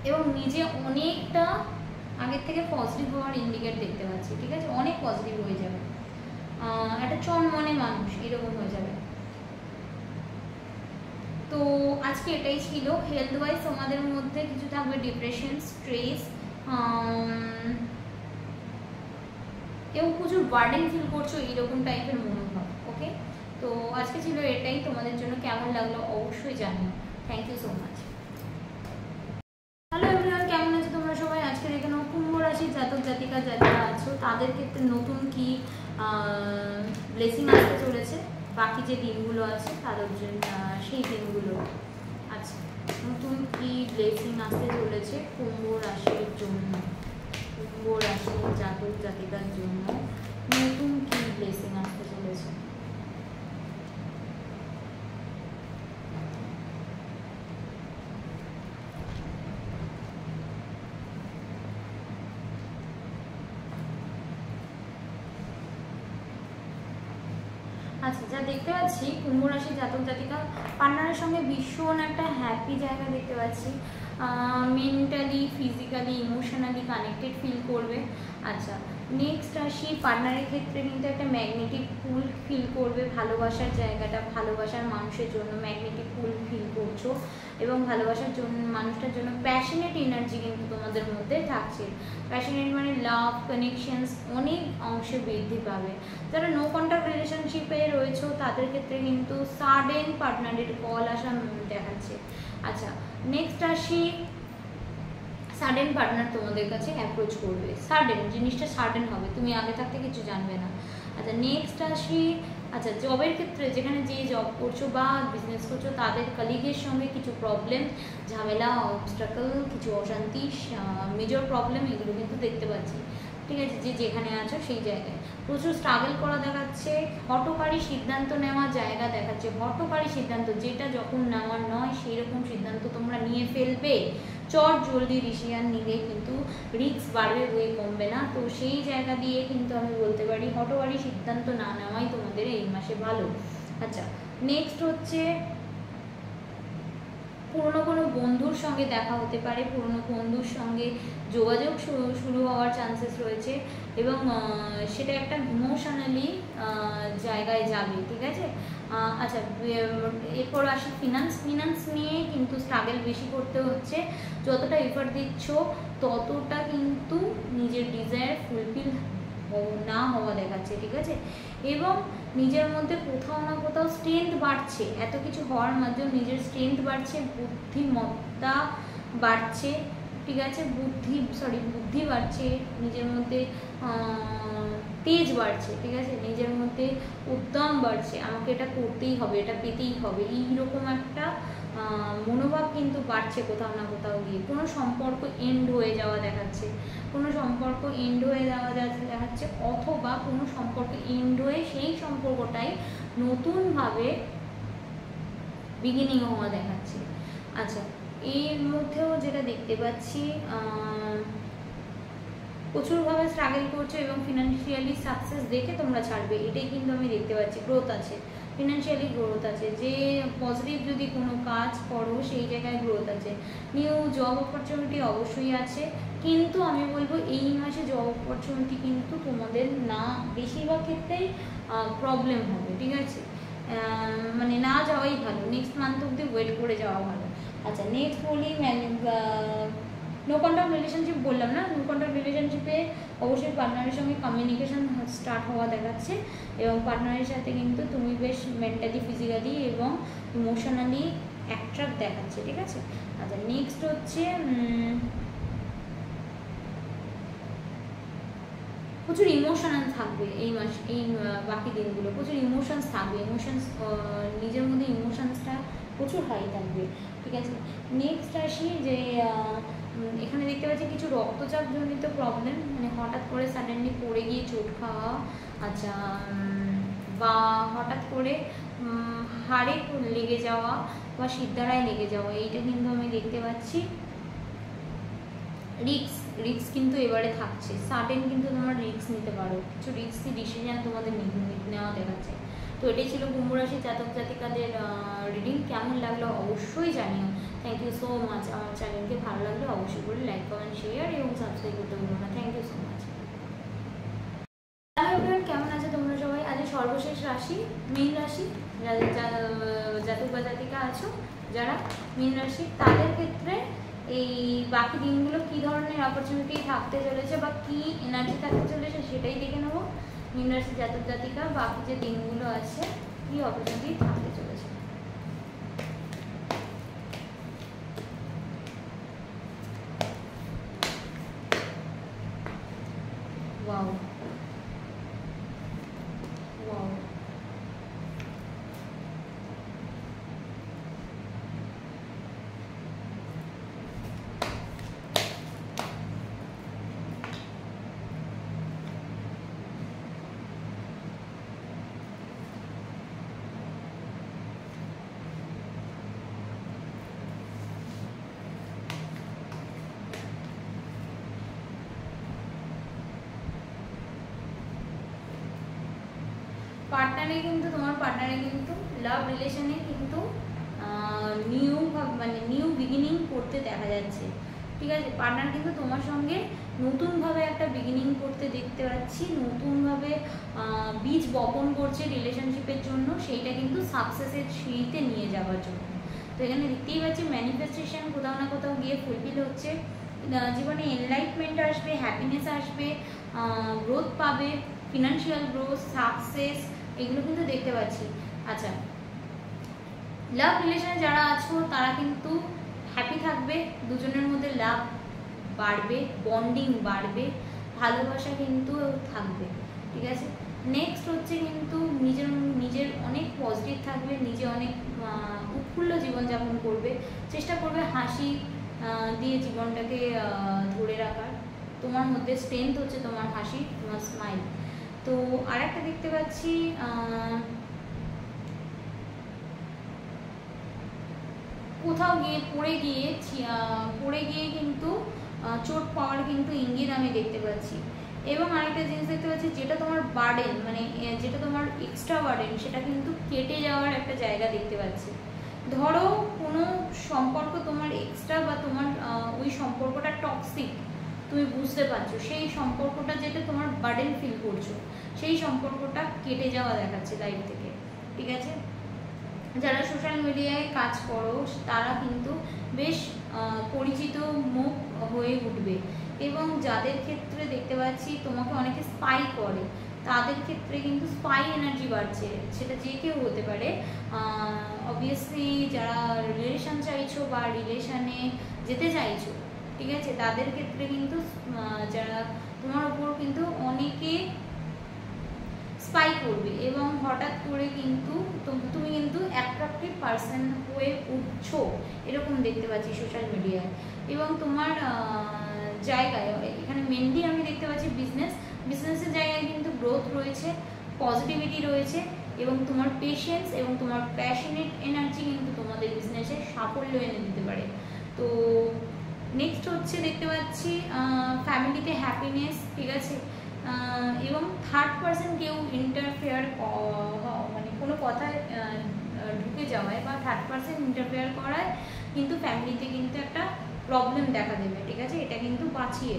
এবং নিজে অনেকটা আগের থেকে পজিটিভ হওয়ার ইন্ডিকেট দেখতে পাচ্ছি, ঠিক আছে, অনেক পজিটিভ হয়ে যাবে, একটা চনমনে মানুষ এরকম হয়ে যাবে। তো আজকে এটাই ছিল। হেলথ ওয়াইজ তোমাদের মধ্যে কিছু থাকবে ডিপ্রেশন, স্ট্রেস, এবং প্রচুর বার্ডেন ফিল করছো এইরকম টাইপের মনোভাব। ওকে, তো আজকে ছিল এটাই। তোমাদের জন্য কেমন লাগলো অবশ্যই জানিও। Thank you so much. Hello everyone, কেমন আছো তোমরা সবাই? আজকে দেখে নাও কুম্ভ রাশির জাতক জাতিকা যারা আছো তাদের ক্ষেত্রে নতুন কি ব্লেসিং আসতে চলেছে, বাকি যে দিনগুলো আছে তাদের জন্য, সেই দিনগুলো। আচ্ছা, নতুন কি ব্লেসিং আসতে চলেছে কুম্ভ রাশির জন্য, কুম্ভ রাশির জাতক জাতিকার জন্য নতুন কি ব্লেসিং আসতে চলেছে। আচ্ছা, যা দেখতে পাচ্ছি কুম্ভ রাশি জাতক জাতিকা পার্টনারের সঙ্গে ভীষণ একটা হ্যাপি জায়গা দেখতে পাচ্ছি। Mentally, physically, emotionally connected feel করবে। আচ্ছা, নেক্সট রাশি পার্টনারের ক্ষেত্রে কিন্তু একটা ম্যাগনেটিক পুল ফিল করবে। ভালোবাসার জায়গাটা, ভালোবাসার মানুষের জন্য ম্যাগনেটিক পুল ফিল করছো এবং ভালোবাসার জন্য মানুষটার জন্য প্যাশনেট এনার্জি কিন্তু তোমাদের মধ্যে থাকছে। প্যাশনেট মানে লাভ, কানেকশনস অনেক অংশে বৃদ্ধি পাবে। যারা নো কন্ট্যাক্ট রিলেশনশিপে রয়েছে তাদের ক্ষেত্রে কিন্তু সাডেন পার্টনারের কল আসা দেখাচ্ছে। আচ্ছা, নেক্সট আসি, সাডেন পার্টনার তোমাদের কাছে অ্যাপ্রোচ করবে। সাডেন জিনিসটা সাডেন হবে, তুমি আগে থাকতে কিছু জানবে না। আচ্ছা, নেক্সট আসি, আচ্ছা জবের ক্ষেত্রে যেখানে যে জব করছো বা বিজনেস করছো তাদের কলিগের সঙ্গে কিছু প্রবলেম, ঝামেলা, অবস্ট্রাকল, কিছু অশান্তি, মেজর প্রবলেম এগুলো কিন্তু দেখতে পাচ্ছি। ঠিক আছে, যে যেখানে আছো সেই জায়গায় প্রচুর স্ট্রাগল করা দেখাচ্ছে। হঠকারী সিদ্ধান্ত নেওয়ার জায়গা দেখাচ্ছে। হঠকারী সিদ্ধান্ত, যেটা যখন নেওয়ার নয় সেই রকম সিদ্ধান্ত তোমরা নিয়ে ফেলবে। চট জলদি ডিসিশন নিলে কিন্তু রিস্ক বাড়বে, বই কমবে না। তো সেই জায়গা দিয়ে কিন্তু আমি বলতে পারি হঠকারী সিদ্ধান্ত না নেওয়াই তোমাদের এই মাসে ভালো। আচ্ছা, নেক্সট হচ্ছে পুরনো কোনো বন্ধুর সঙ্গে দেখা হতে পারে। পুরনো বন্ধুর সঙ্গে যোগাযোগ শুরু হওয়ার চান্সেস রয়েছে এবং সেটা একটা ইমোশনালি জায়গায় যাবে। ঠিক আছে। আচ্ছা, এরপর আসি ফিনান্স নিয়ে কিন্তু স্ট্রাগল বেশি করতে হচ্ছে। যতটা এফর্ট দিচ্ছ ততটা কিন্তু নিজের ডিজায়ার ফুলফিল না হওয়া দেখাচ্ছে। ঠিক আছে, এবং নিজের মধ্যে কোথাও না কোথাও স্ট্রেংথ বাড়ছে। এত কিছু হওয়ার মাধ্যমে নিজের স্ট্রেংথ বাড়ছে, বুদ্ধিমত্তা বাড়ছে। ঠিক আছে, বুদ্ধি বাড়ছে, নিজের মধ্যে তেজ বাড়ছে। ঠিক আছে, নিজের মধ্যে উদ্যম বাড়ছে, আমাকে এটা করতেই হবে, এটা পেতেই হবে, এইরকম একটা মনোভাব কিন্তু বাড়ছে কোথাও না কোথাও গিয়ে। কোনো সম্পর্ক এন্ড হয়ে যাওয়া দেখাচ্ছে, কোনো সম্পর্ক এন্ড হয়ে যাওয়া দেখাচ্ছে, অথবা কোনো সম্পর্ক এন্ড হয়ে সেই সম্পর্কটাই নতুনভাবে বিগিনিং হওয়া দেখাচ্ছে। আচ্ছা, এর মধ্যেও যেটা দেখতে পাচ্ছি প্রচুরভাবে স্ট্রাগল করছো এবং ফিনান্সিয়ালি সাকসেস দেখে তোমরা ছাড়বে, এটাই কিন্তু আমি দেখতে পাচ্ছি। গ্রোথ আছে, ফিনান্সিয়ালি গ্রোথ আছে। যে পজিটিভ যদি কোনো কাজ করো সেই জায়গায় গ্রোথ আছে। নিউ জব অপরচুনিটি অবশ্যই আছে, কিন্তু আমি বলবো এই মাসে জব অপরচুনিটি কিন্তু তোমাদের না, বেশিরভাগ ক্ষেত্রেই প্রবলেম হবে। ঠিক আছে, মানে না যাওয়াই ভালো, নেক্সট মান্থ অব্দি ওয়েট করে যাওয়া ভালো। আচ্ছা, নেক্সট বলি নো কন্ট্যাক্ট রিলেশনশিপ বললাম না, নো কন্ট্যাক্ট রিলেশনশিপে অবশ্যই পার্টনারের সঙ্গে কমিউনিকেশন স্টার্ট হওয়া দেখাচ্ছে এবং পার্টনারের সাথে কিন্তু তুমি বেশ মেন্টালি, ফিজিক্যালি এবং ইমোশনালি অ্যাট্রাক্ট দেখাচ্ছে। ঠিক আছে। আচ্ছা, নেক্সট হচ্ছে প্রচুর ইমোশনাল থাকবে এই মাস, এই বাকি দিনগুলো প্রচুর ইমোশনস থাকবে। নিজের মধ্যে ইমোশনসটা প্রচুর হাই থাকবে। ঠিক আছে, নেক্সট আসি যে এখানে দেখতে পাচ্ছি কিছু রক্তচাপ জনিত প্রবলেম, মানে হঠাৎ করে সাডেনলি পড়ে গিয়ে চোট খাওয়া। আচ্ছা, বা হঠাৎ করে হাড়ে লেগে যাওয়া বা শিরদাঁড়ায় লেগে যাওয়া, এইটা কিন্তু আমি দেখতে পাচ্ছি। রিস্ক কিন্তু এবারে থাকছে, সাডেন কিন্তু তোমরা রিস্ক নিতে পারো, কিছু রিস্কি ডিসিশন তোমাদের নেওয়া দেখাচ্ছে। তো এটাই ছিল কুম্ভ রাশি জাতক জাতিকাদের রিডিং। কেমন লাগলো অবশ্যই জানিও। Thank you so much. আমার চ্যানেলকে ভালো লাগলে অবশ্যই করে লাইক, কমেন্ট, শেয়ার এবং সাবস্ক্রাইব করতে ভুলো না। Thank you so much. Hello everyone, কেমন আছে তোমরা সবাই? আজ সর্বশেষ রাশি মীন রাশি, যাদের জাতক বা জাতিকা আছো যারা মীন রাশি, তাদের ক্ষেত্রে এই বাকি দিনগুলো কী ধরনের অপরচুনিটি থাকতে চলেছে বা কী এনার্জি থাকতে চলেছে সেটাই দেখে নেবো। মীন রাশি জাতক জাতিকা বাকি যে দিনগুলো আছে কী অপরচুনিটি থাকতে চলেছে। ওয়াও ওয়াও, তোমার পার্টনারে কিন্তু লাভ রিলেশনে কিন্তু নিউ মানে নিউ বিগিনিং করতে দেখা যাচ্ছে, ঠিক আছে। পার্টনার কিন্তু তোমার সঙ্গে নতুনভাবে একটা বিগিনিং করতে দেখতে পাচ্ছি, নতুনভাবে বীজ বপন করছে রিলেশনশিপের জন্য, সেইটা কিন্তু সাকসেসের সিঁড়িতে নিয়ে যাওয়ার জন্য। তো এখানে দেখতেই পাচ্ছি ম্যানিফেস্টেশন কোথাও না কোথাও গিয়ে ফুলফিল হচ্ছে, জীবনে এনলাইটমেন্ট আসবে, হ্যাপিনেস আসবে, গ্রোথ পাবে, ফিনান্সিয়াল গ্রোথ, সাকসেস, এগুলো কিন্তু দেখতে পাচ্ছি। আচ্ছা, লাভ রিলেশনে যারা আছো তারা কিন্তু হ্যাপি থাকবে, দুজনের মধ্যে লাভ বাড়বে, বন্ডিং বাড়বে, ভালোবাসা কিন্তু থাকবে, ঠিক আছে। নেক্সট হচ্ছে কিন্তু নিজের অনেক পজিটিভ থাকবে, নিজে অনেক উৎফুল্ল জীবনযাপন করবে, চেষ্টা করবে হাসি দিয়ে জীবনটাকে ধরে রাখার। তোমার মধ্যে স্ট্রেংথ হচ্ছে তোমার হাসি, তোমার স্মাইল। তো আর একটা দেখতে পাচ্ছি কোথাও গিয়ে পড়ে গিয়ে কিন্তু চোট পাওয়ার কিন্তু ইঙ্গিত আমি দেখতে পাচ্ছি। এবং আরেকটা জিনিস দেখতে পাচ্ছি, যেটা তোমার বার্ডেন মানে যেটা তোমার এক্সট্রা বার্ডেন, সেটা কিন্তু কেটে যাওয়ার একটা জায়গা দেখতে পাচ্ছি। ধরো কোনো সম্পর্ক তোমার এক্সট্রা বা তোমার ওই সম্পর্কটা টক্সিক, তুমি বুঝতে পারছো, সেই সম্পর্কটা যেটা তোমার বার্ডেন ফিল করছো, সেই সম্পর্কটা কেটে যাওয়া দেখাচ্ছে লাইফ থেকে, ঠিক আছে। যারা সোশ্যাল মিডিয়ায় কাজ করো তারা কিন্তু বেশ পরিচিত মুখ হয়ে উঠবে। এবং যাদের ক্ষেত্রে দেখতে পাচ্ছি তোমাকে অনেকে স্পাই করে, তাদের ক্ষেত্রে কিন্তু স্পাই এনার্জি বাড়ছে, সেটা যে কেউ হতে পারে। অবভিয়াসলি যারা রিলেশন চাইছো বা রিলেশনে যেতে চাইছো, ঠিক আছে, তাদের ক্ষেত্রে কিন্তু যারা তোমার উপর কিন্তু অনেকে স্পাই করবে এবং হঠাৎ করে কিন্তু তুমি কিন্তু অ্যাট্রাক্টিভ পার্সন হয়ে উঠছো, এরকম দেখতে পাচ্ছি সোশ্যাল মিডিয়ায়। এবং তোমার জায়গায় এখানে মেনলি আমি দেখতে পাচ্ছি বিজনেসের জায়গায় কিন্তু গ্রোথ রয়েছে, পজিটিভিটি রয়েছে, এবং তোমার পেশেন্স এবং তোমার প্যাশনেট এনার্জি কিন্তু তোমাদের বিজনেসে সাফল্য এনে দিতে পারে। তো নেক্সট হচ্ছে দেখতে পাচ্ছি ফ্যামিলিতে হ্যাপিনেস, ঠিক আছে। এবং থার্ড পার্সন কেউ ইন্টারফেয়ার মানে কোনো কথায় ঢুকে যাওয়ায় বা থার্ড পার্সন ইন্টারফেয়ার করায় কিন্তু ফ্যামিলিতে কিন্তু একটা প্রবলেম দেখা দেবে, ঠিক আছে, এটা কিন্তু বাঁচিয়ে।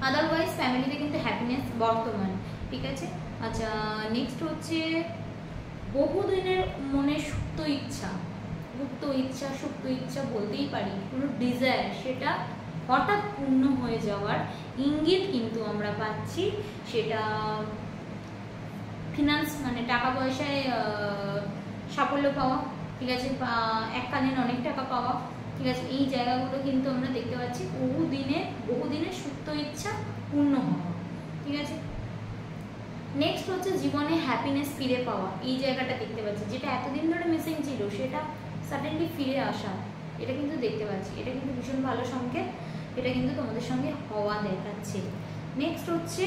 আদারওয়াইজ ফ্যামিলিতে কিন্তু হ্যাপিনেস বর্তমান, ঠিক আছে। আচ্ছা, নেক্সট হচ্ছে বহুদিনের মনে সুপ্ত ইচ্ছা বলতেই পারি, কোনো ডিজায়ার, সেটা হঠাৎ পূর্ণ হয়ে যাওয়ার ইঙ্গিত কিন্তু আমরা পাচ্ছি। সেটা ফিনান্স মানে টাকা পয়সায় সাফল্য পাওয়া, ঠিক আছে, বা এককালীন অনেক টাকা পাওয়া, ঠিক আছে, এই জায়গাগুলো কিন্তু আমরা দেখতে পাচ্ছি। বহুদিনের সুপ্ত ইচ্ছা পূর্ণ হওয়া, ঠিক আছে। নেক্সট হচ্ছে জীবনে হ্যাপিনেস ফিরে পাওয়া, এই জায়গাটা দেখতে পাচ্ছি, যেটা এতদিন ধরে মিসিং ছিল সেটা সাডেনলি ফিরে আসা, এটা কিন্তু দেখতে পাচ্ছি। এটা কিন্তু ভীষণ ভালো সংকেত, এটা কিন্তু তোমাদের সঙ্গে হওয়া দেখাচ্ছে। নেক্সট হচ্ছে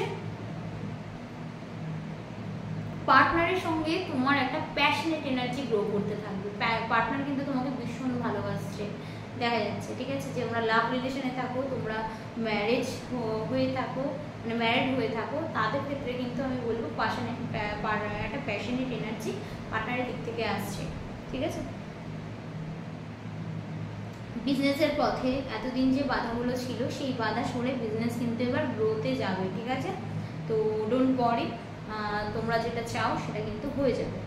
পার্টনারের সঙ্গে তোমার একটা প্যাশনেট এনার্জি গ্রো করতে থাকবে। পার্টনার কিন্তু তোমাকে ভীষণ ভালোবাসছে দেখা যাচ্ছে, ঠিক আছে। যে তোমরা লাভ রিলেশনে থাকো, তোমরা ম্যারিড হয়ে থাকো, তাদের ক্ষেত্রে কিন্তু আমি বলবো একটা প্যাশনেট এনার্জি পার্টনারের দিক থেকে আসছে, ঠিক আছে। বিজনেসের পথে এতদিন যে বাধাগুলো ছিল, সেই বাধা সরে বিজনেস কিন্তু এবার গ্রোতে যাবে, ঠিক আছে। তো ডোন্ট ওয়ারি, তোমরা যেটা চাও সেটা কিন্তু হয়ে যাবে।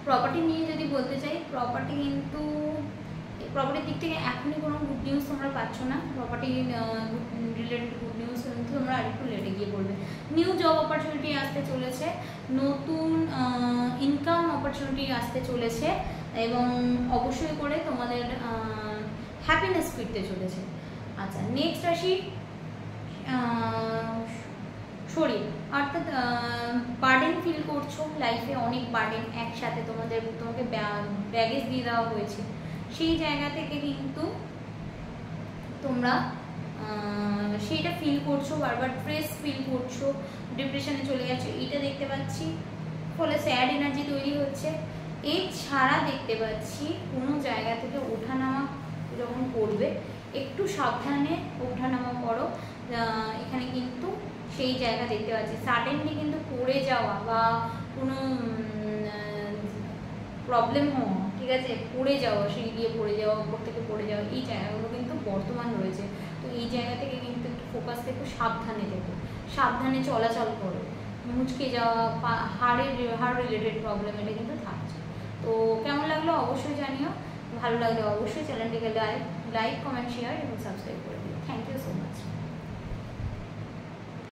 প্রপার্টি নিয়ে যদি বলতে চাই, প্রপার্টির দিক থেকে এখনই কোনো গুড নিউজ তোমরা পাচ্ছ না। প্রপার্টি রিলেটেড গুড নিউজ কিন্তু তোমরা আরেকটু লেটে গিয়ে বলবে। নিউ জব অপরচুনিটি আসতে চলেছে, নতুন ইনকাম অপরচুনিটি আসতে চলেছে, এবং অবশ্যই করে তোমাদের হ্যাপিনেস ফিরতে চলেছে। আচ্ছা, নেক্সট আসি শরীর, অর্থাৎ বার্ডেন ফিল করছো লাইফে, অনেক বার্ডেন একসাথে তোমাকে ব্যাগেজ দিয়ে দেওয়া হয়েছে, সেই জায়গা থেকে কিন্তু তোমরা সেইটা ফিল করছো, বারবার স্ট্রেস ফিল করছো, ডিপ্রেশনে চলে যাচ্ছো, এটা দেখতে পাচ্ছি। ফলে স্যাড এনার্জি তৈরি হচ্ছে। এছাড়া দেখতে পাচ্ছি কোনো জায়গা থেকে ওঠানামা যখন করবে, একটু সাবধানে ওঠানামা করো, এখানে কিন্তু সেই জায়গা দেখতে পাচ্ছি। সাডেনলি কিন্তু পড়ে যাওয়া বা কোনো প্রবলেম হওয়া, ঠিক আছে, পড়ে যাওয়া, সিঁড়ি দিয়ে পড়ে যাওয়া, উপর থেকে পড়ে যাওয়া, এই জায়গাগুলো কিন্তু বর্তমান রয়েছে। তো এই জায়গা থেকে কিন্তু একটু ফোকাস থেকে সাবধানে দেখো, সাবধানে চলাচল করো। মুচকে যাওয়া, হাড় রিলেটেড প্রবলেম এটা কিন্তু থাকছে। তো কেমন লাগলো অবশ্যই জানিও, ভালো লাগলে অবশ্যই চ্যানেলটিকে লাইক কমেন্ট শেয়ার এবং সাবস্ক্রাইব করে দিও। Thank you so much.